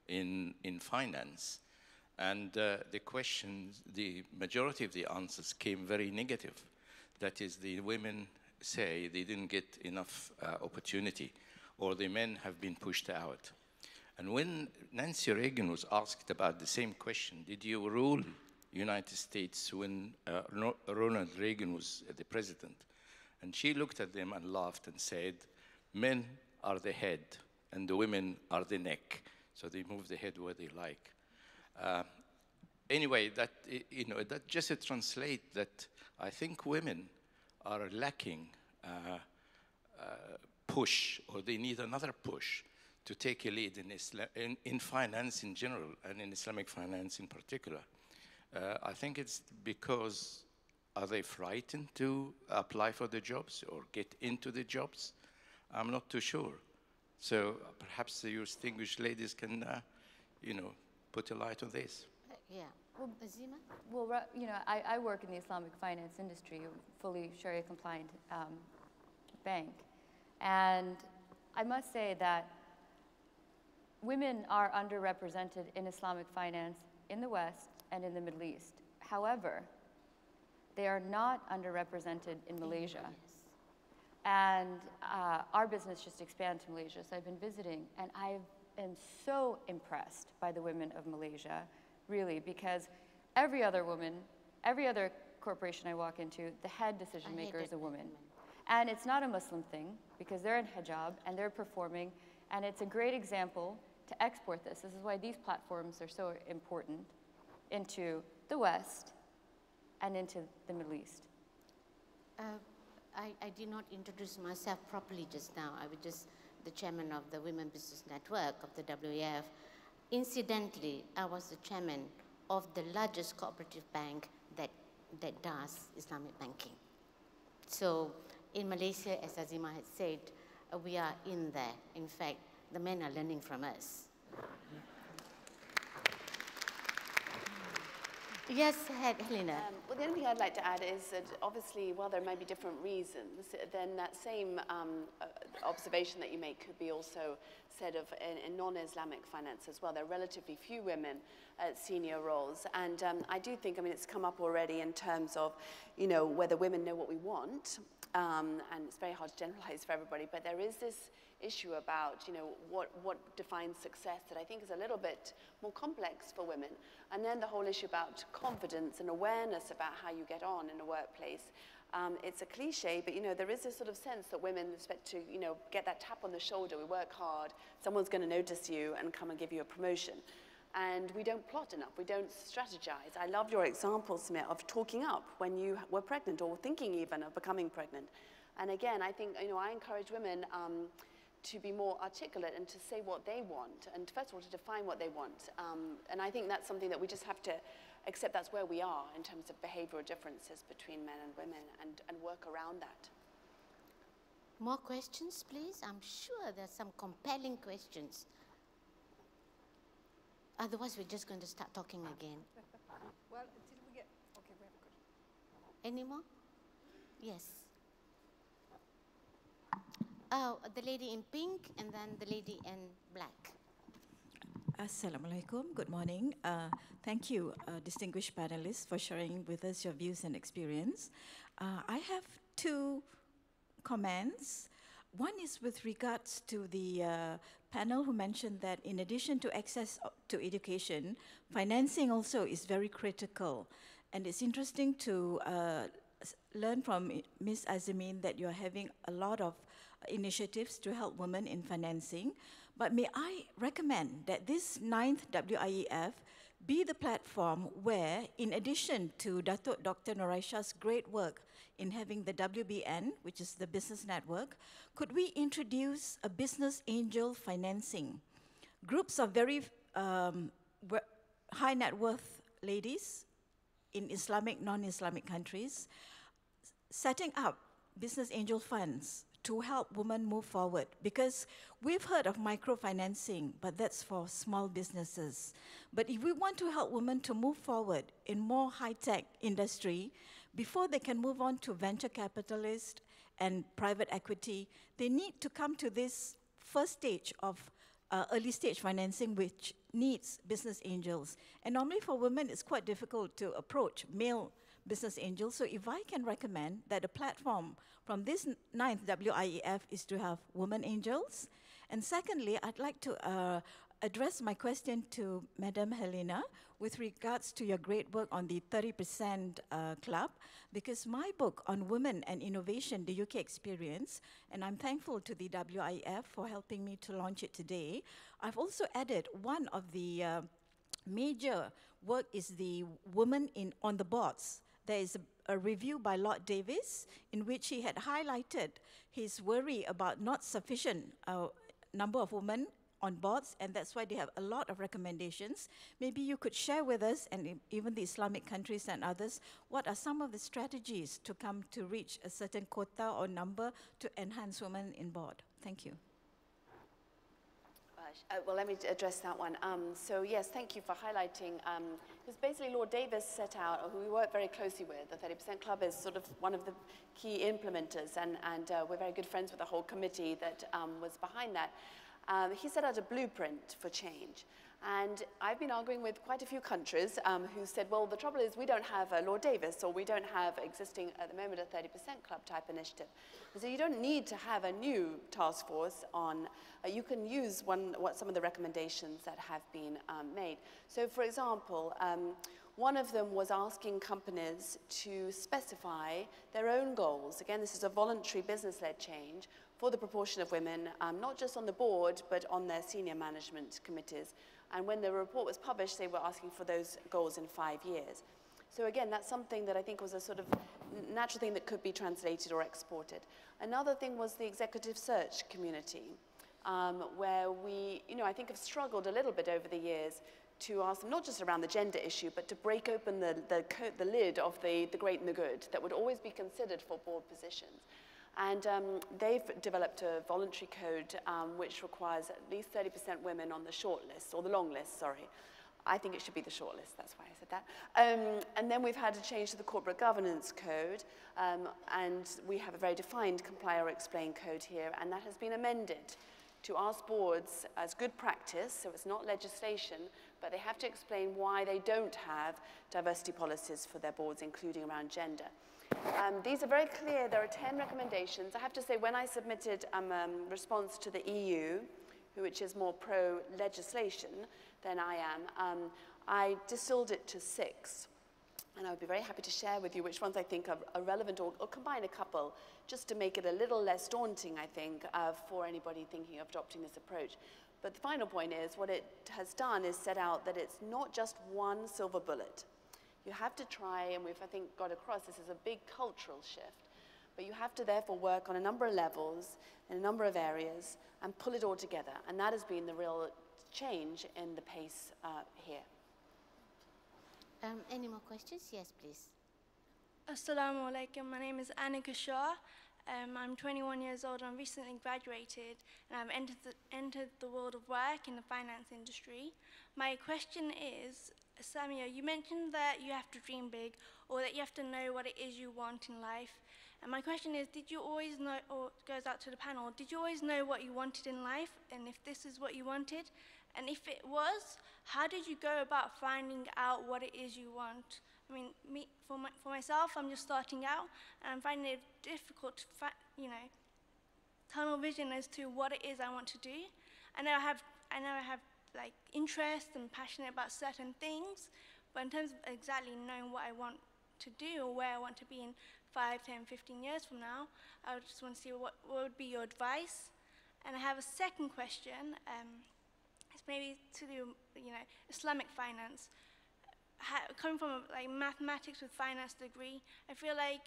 in finance. And the questions, the majority of the answers came very negative. That is, the women say they didn't get enough opportunity, or the men have been pushed out. And when Nancy Reagan was asked about the same question, did you rule United States when Ronald Reagan was the president? And she looked at them and laughed and said, men are the head and the women are the neck. So they move the head where they like. Anyway, that just to translate that I think women are lacking push, or they need another push to take a lead in finance in general and in Islamic finance in particular. I think it's because are they frightened to apply for the jobs or get into the jobs? I'm not too sure. So perhaps the distinguished ladies can, put a light on this. Yeah. Well, Azeemeh? Well, I work in the Islamic finance industry, a fully Sharia compliant bank. And I must say that women are underrepresented in Islamic finance in the West and in the Middle East. However, they are not underrepresented in Malaysia. Yes. And our business just expanded to Malaysia, so I've been visiting, and I am so impressed by the women of Malaysia, really, because every other woman, every other corporation I walk into, the head decision maker is a woman. And it's not a Muslim thing, because they're in hijab and they're performing, and it's a great example to export this. This is why these platforms are so important into the West and into the Middle East. I did not introduce myself properly just now. I was just the chairman of the Women Business Network of the WIEF. Incidentally, I was the chairman of the largest cooperative bank that does Islamic banking. So in Malaysia, as Azeemeh had said, we are in there. In fact, the men are learning from us. Yes, Helena. Well, the only thing I'd like to add is that obviously, while there may be different reasons, then that same observation that you make could be also said of in non-Islamic finance as well. There are relatively few women at senior roles. And I do think, it's come up already in terms of, whether women know what we want. And it's very hard to generalize for everybody, but there is this issue about, what defines success that I think is a little bit more complex for women. And then the whole issue about confidence and awareness about how you get on in a workplace. It's a cliche, but there is this sort of sense that women expect to, get that tap on the shoulder. We work hard, someone's going to notice you and come and give you a promotion. And we don't plot enough, we don't strategize. I love your example, Samia, of talking up when you were pregnant or thinking even of becoming pregnant. And again, I think, I encourage women to be more articulate and to say what they want, and first of all, to define what they want. And I think that's something that we just have to accept that's where we are in terms of behavioral differences between men and women, and work around that. More questions, please? I'm sure there's some compelling questions. Otherwise, we're just going to start talking again. Well, until we get, okay, we have a question. Any more? Yes. Oh, the lady in pink and then the lady in black. Assalamu alaikum. Good morning. Thank you, distinguished panelists, for sharing with us your views and experience. I have two comments. One is with regards to the panel who mentioned that in addition to access to education, financing also is very critical. And it's interesting to learn from Ms. Azeemeh that you're having a lot of initiatives to help women in financing. But may I recommend that this 9th WIEF be the platform where, in addition to Dato Dr. Norraesah's great work in having the WBN, which is the business network, could we introduce a business angel financing? Groups of very high net worth ladies in Islamic, non-Islamic countries, setting up business angel funds to help women move forward, because we've heard of microfinancing, but that's for small businesses. But if we want to help women to move forward in more high-tech industry, before they can move on to venture capitalist and private equity, they need to come to this first stage of early stage financing, which needs business angels. And normally for women, it's quite difficult to approach male business angels. So if I can recommend that a platform from this 9th WIEF is to have women angels. And secondly, I'd like to address my question to Madam Helena with regards to your great work on the 30% Club, because my book on women and innovation, the UK experience, and I'm thankful to the WIEF for helping me to launch it today. I've also added one of the major work is the women on the boards. There is a review by Lord Davis in which he had highlighted his worry about not sufficient number of women on boards, and that's why they have a lot of recommendations. Maybe you could share with us, and even the Islamic countries and others, what are some of the strategies to come to reach a certain quota or number to enhance women in board? Thank you. Well, let me address that one. So yes, thank you for highlighting, because basically Lord Davis set out, or who we work very closely with, the 30% Club is sort of one of the key implementers, and we're very good friends with the whole committee that was behind that. He set out a blueprint for change. And I've been arguing with quite a few countries who said, well, the trouble is we don't have a Lord Davis, or we don't have existing, at the moment, a 30% Club type initiative. So you don't need to have a new task force on, you can use some of the recommendations that have been made. So for example, one of them was asking companies to specify their own goals. Again, this is a voluntary business-led change for the proportion of women, not just on the board, but on their senior management committees. And when the report was published, they were asking for those goals in 5 years. So again, that's something that I think was a sort of natural thing that could be translated or exported. Another thing was the executive search community, where we, I think have struggled a little bit over the years to ask them, not just around the gender issue, but to break open the lid of the great and the good that would always be considered for board positions. And they've developed a voluntary code which requires at least 30% women on the short list, or the long list, sorry. I think it should be the short list, that's why I said that. And then we've had a change to the corporate governance code, and we have a very defined comply or explain code here, and that has been amended to ask boards as good practice, so it's not legislation, but they have to explain why they don't have diversity policies for their boards, including around gender. These are very clear. There are 10 recommendations. I have to say, when I submitted response to the EU, which is more pro-legislation than I am, I distilled it to 6. And I would be very happy to share with you which ones I think are relevant, or combine a couple, just to make it a little less daunting, I think, for anybody thinking of adopting this approach. But the final point is, what it has done is set out that it's not just one silver bullet. You have to try, and we've, I think, got across this as a big cultural shift, But you have to therefore work on a number of levels, in a number of areas, and pull it all together. And that has been the real change in the pace here. Any more questions? Yes, please. Assalamu alaikum. My name is Annika Shah. I'm 21 years old and I recently graduated and I've entered the world of work in the finance industry. My question is, Samia, you mentioned that you have to dream big or that you have to know what it is you want in life. And my question is, did you always know, or it goes out to the panel, did you always know what you wanted in life and if this is what you wanted? And if it was, how did you go about finding out what it is you want? I mean, for myself, I'm just starting out, and I'm finding it difficult to, tunnel vision as to what it is I want to do. I know I have like interest and passionate about certain things, but in terms of exactly knowing what I want to do or where I want to be in 5, 10, 15 years from now, I just want to see what would be your advice. And I have a second question. It's maybe to do, Islamic finance. Coming from like mathematics with finance degree, I feel like,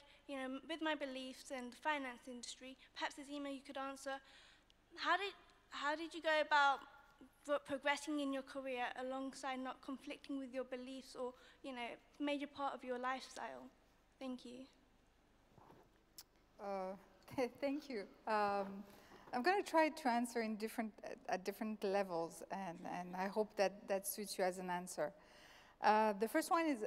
with my beliefs in the finance industry, perhaps Azeemeh, you could answer, how did you go about progressing in your career alongside not conflicting with your beliefs or, major part of your lifestyle? Thank you. Thank you. I'm going to try to answer at different levels, and I hope that suits you as an answer. The first one is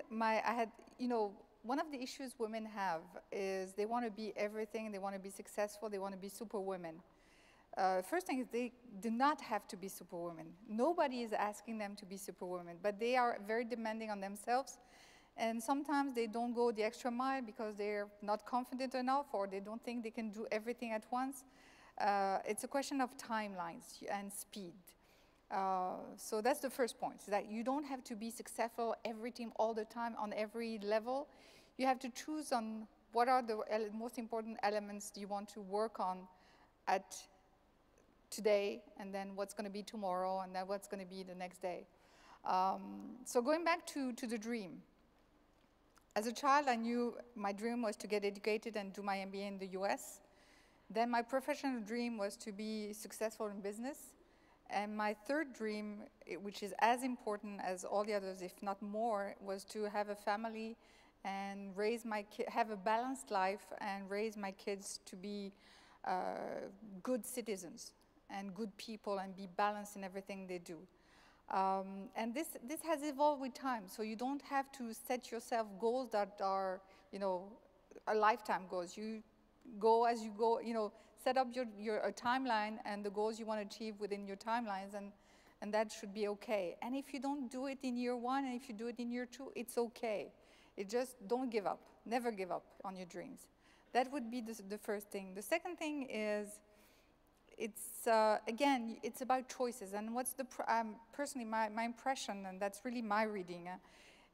one of the issues women have is they want to be everything, they want to be successful, they want to be superwomen. First thing is they do not have to be superwomen. Nobody is asking them to be superwomen, but they are very demanding on themselves, and sometimes they don't go the extra mile because they're not confident enough or they don't think they can do everything at once. It's a question of timelines and speed. So that's the first point, that you don't have to be successful every team all the time on every level. You have to choose on what are the most important elements you want to work on at today, and then what's going to be tomorrow, and then what's going to be the next day. So going back to the dream. As a child, I knew my dream was to get educated and do my MBA in the US. Then my professional dream was to be successful in business. And my third dream, which is as important as all the others, if not more, was to have a family and raise my have a balanced life and raise my kids to be good citizens and good people and be balanced in everything they do. And this has evolved with time, so you don't have to set yourself goals that are, a lifetime goals. You go as you go, set up your timeline and the goals you want to achieve within your timelines, and that should be okay. And if you don't do it in year 1, and if you do it in year 2, it's okay. It just don't give up. Never give up on your dreams. That would be the first thing. The second thing is, it's again, it's about choices. And what's personally my impression, and that's really my reading,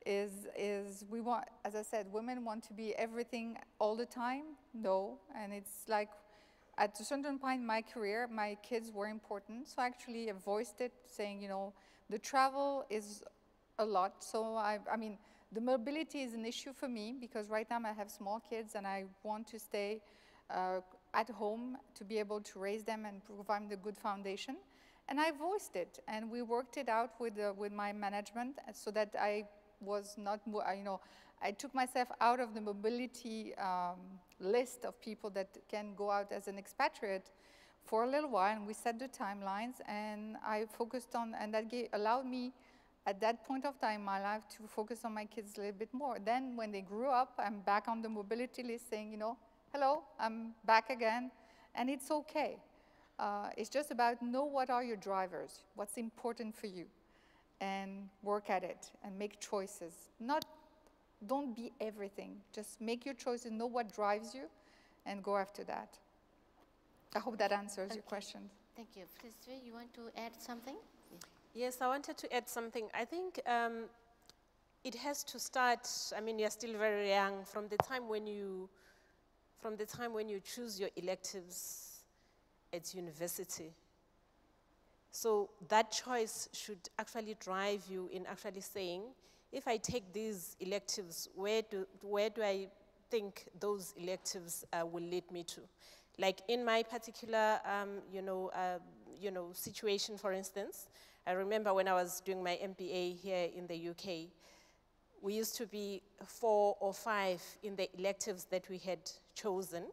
is we want, as I said, women want to be everything all the time. No, and it's like, at a certain point in my career, my kids were important, so actually I voiced it, saying, the travel is a lot, so I mean, the mobility is an issue for me, because right now I have small kids and I want to stay at home to be able to raise them and provide them the good foundation. And I voiced it, and we worked it out with my management so that I was not, I took myself out of the mobility list of people that can go out as an expatriate for a little while, and we set the timelines, and I focused on, and that allowed me at that point of time in my life to focus on my kids a little bit more. Then when they grew up, I'm back on the mobility list saying, hello, I'm back again, and it's okay. It's just about know what are your drivers, what's important for you, and work at it and make choices. Don't be everything. Just make your choices, know what drives you, and go after that. I hope that answers your question. Thank you. Philisiwe, you want to add something? Yes, I wanted to add something. I think it has to start, you're still very young, from the time when you choose your electives at university. So that choice should actually drive you in actually saying, if I take these electives, where do I think those electives will lead me to. Like in my particular, situation, for instance, I remember when I was doing my MBA here in the UK, we used to be 4 or 5 in the electives that we had chosen.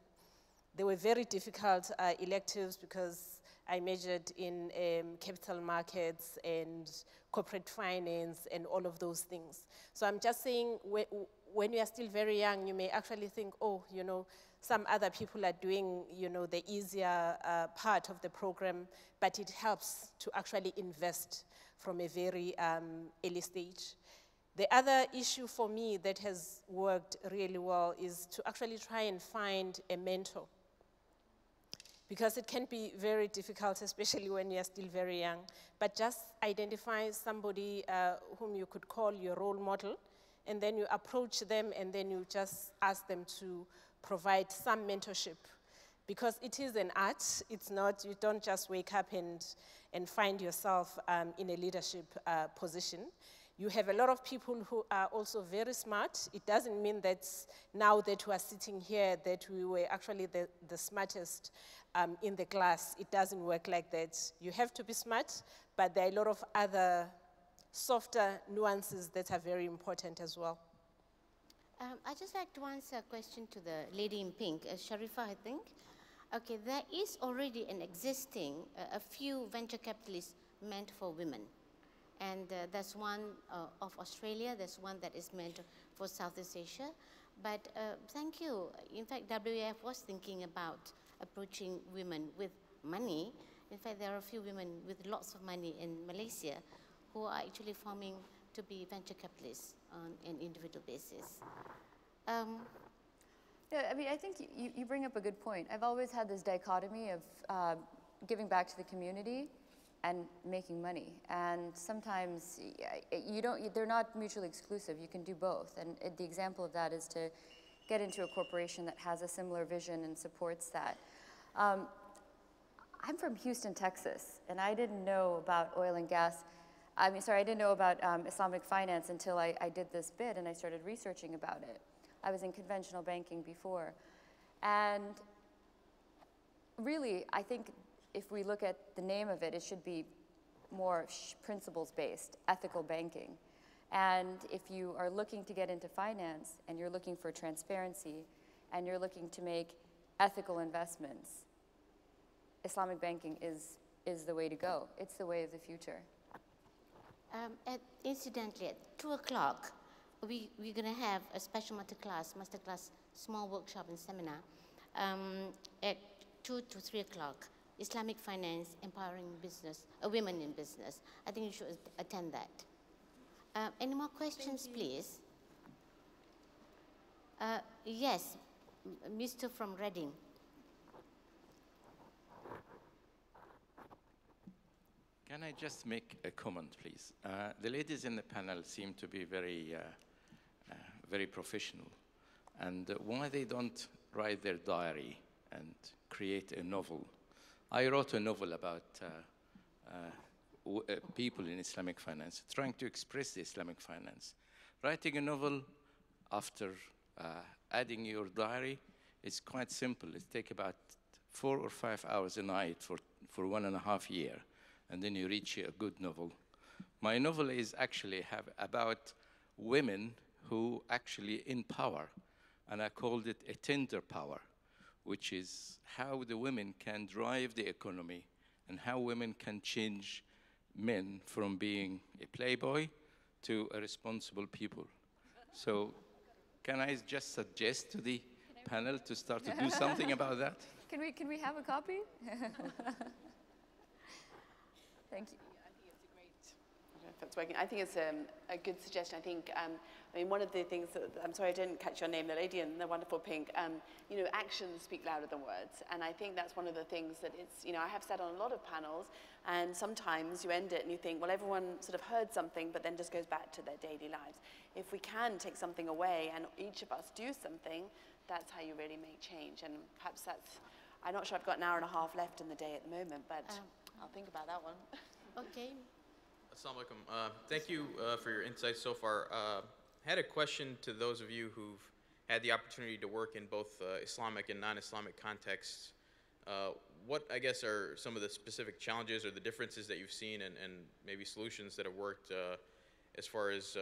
They were very difficult electives because I majored in capital markets and corporate finance and all of those things. So I'm just saying, when you are still very young, you may actually think, oh, some other people are doing, the easier part of the program, but it helps to actually invest from a very early stage. The other issue for me that has worked really well is to actually try and find a mentor, because it can be very difficult, especially when you're still very young. But just identify somebody whom you could call your role model, and then you approach them, and then you just ask them to provide some mentorship. Because it is an art, it's not, you don't just wake up and find yourself in a leadership position. You have a lot of people who are also very smart. It doesn't mean that now that we are sitting here that we were actually the smartest in the class. It doesn't work like that. You have to be smart, but there are a lot of other softer nuances that are very important as well. I'd just like to answer a question to the lady in pink, Sharifa, I think. Okay, there is already an existing, a few venture capitalists meant for women. And there's one of Australia, there's one that is meant for Southeast Asia. But thank you. In fact, WIEF was thinking about approaching women with money. In fact, there are a few women with lots of money in Malaysia who are actually forming to be venture capitalists on an individual basis. Yeah, I mean, I think you bring up a good point. I've always had this dichotomy of giving back to the community and making money. And sometimes they're not mutually exclusive. You can do both. And the example of that is to get into a corporation that has a similar vision and supports that. I'm from Houston, Texas, and I didn't know about oil and gas. I didn't know about Islamic finance until I did this bid and I started researching about it. I was in conventional banking before. And really, I think if we look at the name of it, it should be more principles-based, ethical banking. And if you are looking to get into finance and you're looking for transparency and you're looking to make ethical investments, Islamic banking is the way to go. It's the way of the future. Incidentally, at 2 o'clock, we're going to have a special masterclass, small workshop and seminar at 2 to 3 o'clock. Islamic finance, empowering business, women in business. I think you should attend that. Any more questions, please? Yes, Mr. from Reading. Can I just make a comment, please? The ladies in the panel seem to be very, very professional. And why they don't write their diary and create a novel? I wrote a novel about people in Islamic finance, trying to express the Islamic finance. Writing a novel after adding your diary is quite simple. It takes about 4 or 5 hours a night for 1.5 years. And then you reach a good novel. My novel is actually about women who actually in power, and I called it a tender power, which is how the women can drive the economy and how women can change men from being a playboy to a responsible people. So can I just suggest to the panel to start to do something about that? Can we have a copy? Thank you. I think it's a great, I don't know if that's working. I think it's a good suggestion. I think, one of the things that, I'm sorry I didn't catch your name, the lady in the wonderful pink, actions speak louder than words. And I think that's one of the things that it's, I have said on a lot of panels, and sometimes you end it and you think, well, everyone sort of heard something, but then just goes back to their daily lives. If we can take something away and each of us do something, that's how you really make change. And perhaps that's, I'm not sure I've got an hour and a half left in the day at the moment, but I'll think about that one. Okay. Assalamu alaikum. Thank you for your insights so far. I had a question to those of you who've had the opportunity to work in both Islamic and non-Islamic contexts. What, I guess, are some of the specific challenges or the differences that you've seen and maybe solutions that have worked as far as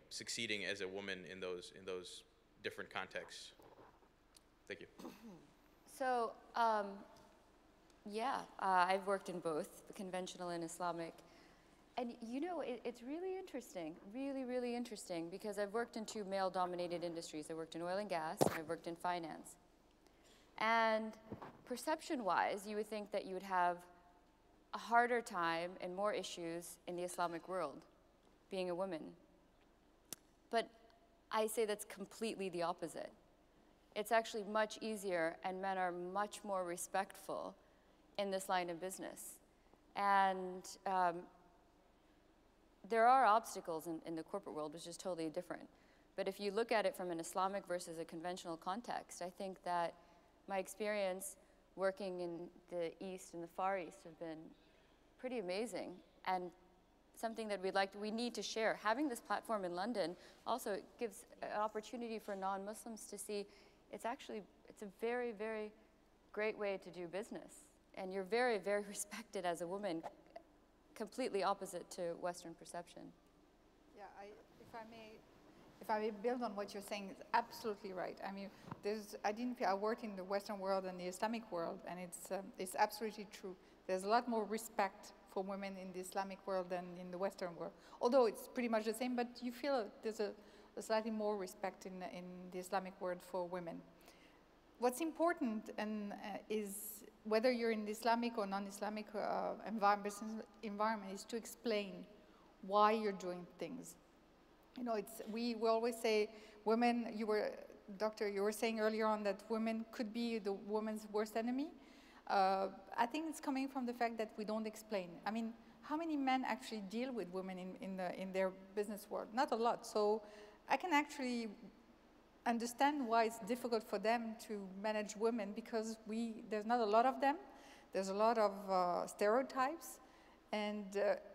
succeeding as a woman in those different contexts? Thank you. So, yeah, I've worked in both conventional and Islamic. And it's really interesting, really interesting, because I've worked in two male-dominated industries. I worked in oil and gas, and I've worked in finance. And perception-wise, you would think that you would have a harder time and more issues in the Islamic world, being a woman. But I say that's completely the opposite. It's actually much easier, and men are much more respectful in this line of business. And there are obstacles in the corporate world, which is totally different. But if you look at it from an Islamic versus a conventional context, I think that my experience working in the East and the Far East have been pretty amazing, and something that we need to share. Having this platform in London also gives an opportunity for non-Muslims to see it's a very, very great way to do business. And you're very, very respected as a woman, completely opposite to Western perception. Yeah, if I may build on what you're saying, it's absolutely right. I mean, I worked in the Western world and the Islamic world, and it's absolutely true. There's a lot more respect for women in the Islamic world than in the Western world. Although it's pretty much the same, but you feel there's a slightly more respect in the Islamic world for women. What's important is whether you're in the Islamic or non-Islamic environment is to explain why you're doing things. We always say women, Doctor, you were saying earlier on that women could be the woman's worst enemy. I think it's coming from the fact that we don't explain. I mean, how many men actually deal with women in their business world? Not a lot. So I can actually understand why it's difficult for them to manage women, because there's not a lot of them. There's a lot of stereotypes. And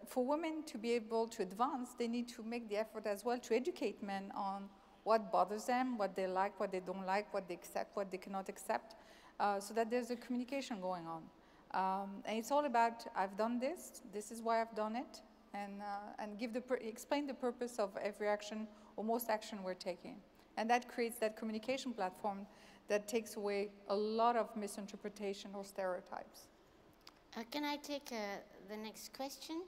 for women to be able to advance, they need to make the effort as well to educate men on what bothers them, what they like, what they don't like, what they accept, what they cannot accept, so that there's a communication going on. And it's all about, I've done this is why I've done it, and explain the purpose of every action or most action we're taking. And that creates that communication platform that takes away a lot of misinterpretation or stereotypes. Can I take the next question?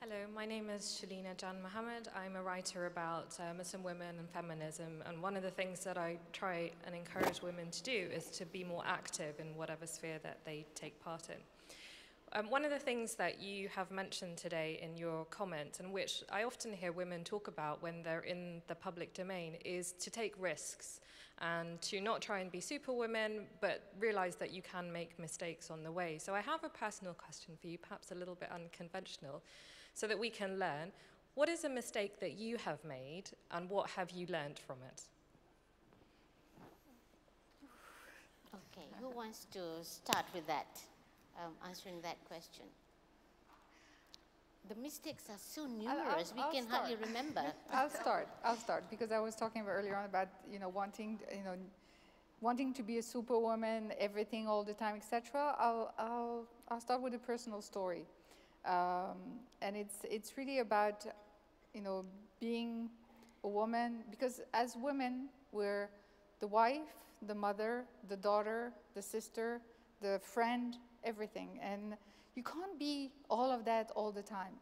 Hello, my name is Helena Mohamed. I'm a writer about Muslim women and feminism, and one of the things that I try and encourage women to do is to be more active in whatever sphere that they take part in. One of the things that you have mentioned today in your comment, and which I often hear women talk about when they're in the public domain, is to take risks and to not try and be superwomen, but realize that you can make mistakes on the way. So I have a personal question for you, perhaps a little bit unconventional, so that we can learn. What is a mistake that you have made, and what have you learned from it? Okay, who wants to start with that? Answering that question. The mistakes are so numerous, we can hardly remember. I'll start, because I was talking earlier on about wanting to be a superwoman, everything all the time, etc. I'll start with a personal story, and it's really about being a woman, because as women we're the wife, the mother, the daughter, the sister, the friend, everything, and you can't be all of that all the time.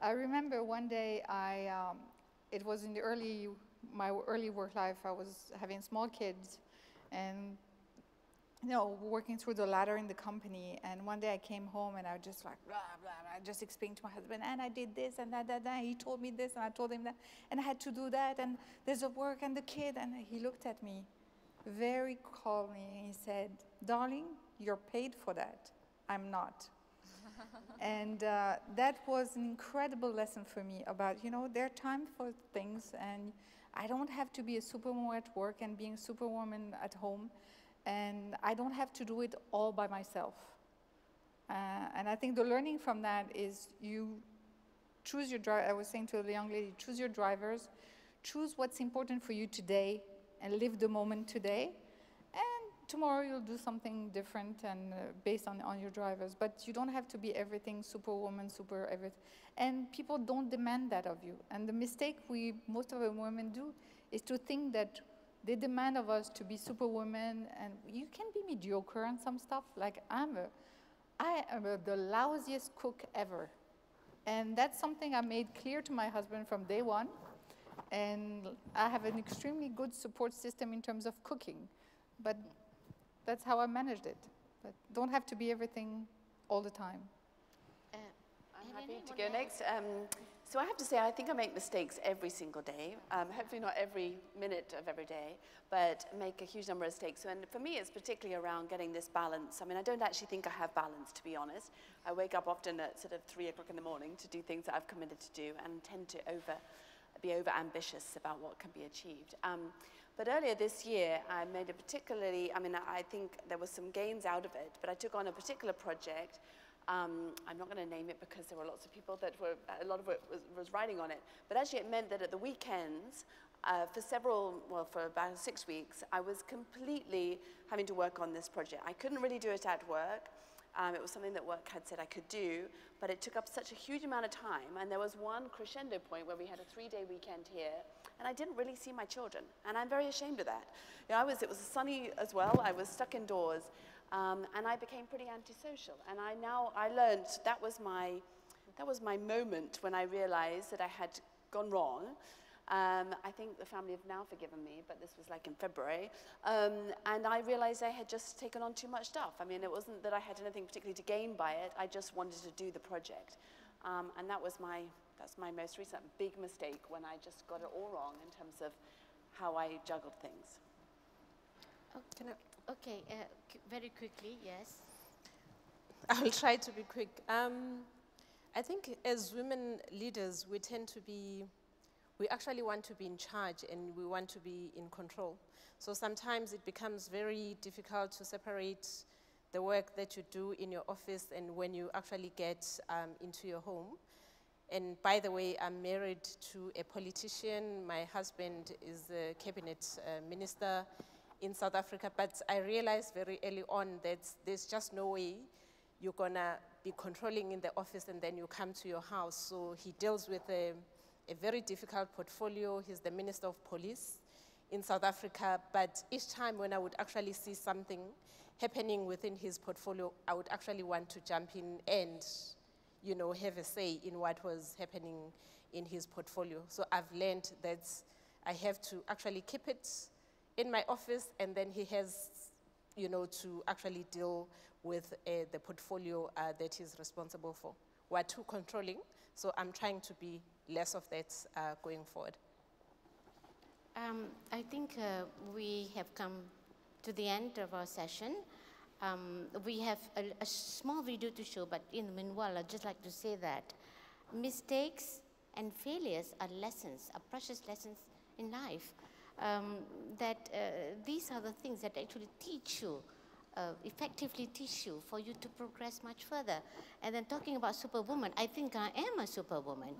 I remember one day it was in my early work life. I was having small kids, and working through the ladder in the company. And one day I came home and I was just like blah blah blah. I just explained to my husband, and I did this and that. He told me this, and I told him that, and I had to do that. And there's a work and the kid, and he looked at me very calmly and he said, "Darling, you're paid for that. I'm not." And that was an incredible lesson for me about, there are times for things, and I don't have to be a superwoman at work and being a superwoman at home, and I don't have to do it all by myself. And I think the learning from that is you choose your driver. I was saying to the young lady, choose your drivers, choose what's important for you today, and live the moment today. And tomorrow you'll do something different and based on your drivers. But you don't have to be everything, superwoman, super everything. And people don't demand that of you. And the mistake most of the women do is to think that they demand of us to be superwomen, and you can be mediocre on some stuff. Like I am the lousiest cook ever. And that's something I made clear to my husband from day one. And I have an extremely good support system in terms of cooking. But that's how I managed it. But don't have to be everything all the time. I'm happy to go next. So I have to say, I think I make mistakes every single day. Hopefully not every minute of every day, but make a huge number of mistakes. And for me, it's particularly around getting this balance. I mean, I don't actually think I have balance, to be honest. I wake up often at sort of 3 o'clock in the morning to do things that I've committed to do and tend to be over-ambitious about what can be achieved. But earlier this year, I made a particularly, I think there was some gains out of it, but I took on a particular project. I'm not going to name it because there were lots of people that a lot of it was writing on it. But actually it meant that at the weekends, for about 6 weeks, I was completely having to work on this project. I couldn't really do it at work. It was something that work had said I could do, but it took up such a huge amount of time. And there was one crescendo point where we had a 3-day weekend here, and I didn't really see my children. And I'm very ashamed of that. You know, it was sunny as well. I was stuck indoors. And I became pretty antisocial. And I learned that was my moment when I realized that I had gone wrong. I think the family have now forgiven me, but this was like in February. And I realized I had just taken on too much stuff. I mean, it wasn't that I had anything particularly to gain by it. I just wanted to do the project. And that's my most recent big mistake, when I just got it all wrong in terms of how I juggled things. Okay, very quickly, yes. I'll try to be quick. I think as women leaders, we actually want to be in charge and we want to be in control. So sometimes it becomes very difficult to separate the work that you do in your office and when you actually get into your home. And by the way, I'm married to a politician. My husband is a cabinet minister in South Africa, but I realized very early on that there's just no way you're gonna be controlling in the office and then you come to your house. So he deals with a very difficult portfolio. He's the Minister of Police in South Africa, but each time when I would actually see something happening within his portfolio, I would actually want to jump in and, you know, have a say in what was happening in his portfolio. So I've learned that I have to actually keep it in my office, and then he has, you know, to actually deal with the portfolio that he's responsible for. We're too controlling, so I'm trying to be less of that going forward. I think we have come to the end of our session. We have a small video to show, but in the meanwhile, I'd just like to say that mistakes and failures are lessons, are precious lessons in life. These are the things that actually teach you, effectively teach you, for you to progress much further. And then talking about superwoman, I think I am a superwoman.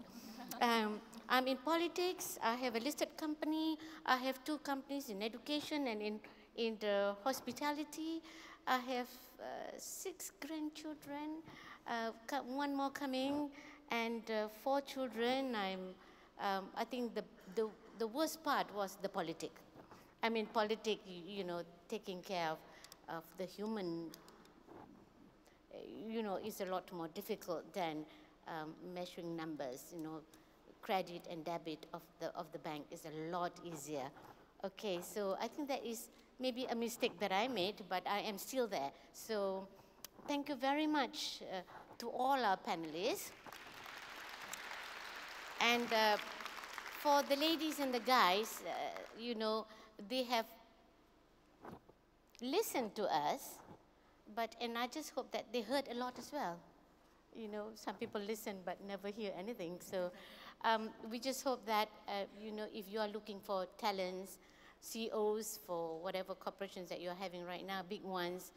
I'm in politics, I have a listed company, I have 2 companies in education and in the hospitality. I have 6 grandchildren, 1 more coming, and 4 children. I think the worst part was the politics. I mean, politics, you know, taking care of the human, you know, is a lot more difficult than measuring numbers. You know, credit and debit of the bank is a lot easier. Okay, so I think that is maybe a mistake that I made, but I am still there. So thank you very much to all our panelists. And for the ladies and the guys, you know, they have listened to us, and I just hope that they heard a lot as well. You know, some people listen but never hear anything. So we just hope that, you know, if you are looking for talents, CEOs for whatever corporations that you're having right now, big ones,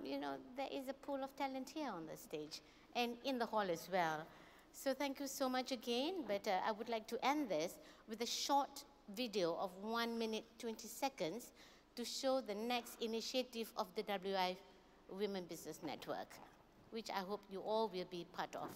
you know, there is a pool of talent here on the stage and in the hall as well. So thank you so much again, but I would like to end this with a short video of 1 minute 20 seconds to show the next initiative of the WIEF Women Business Network, which I hope you all will be part of.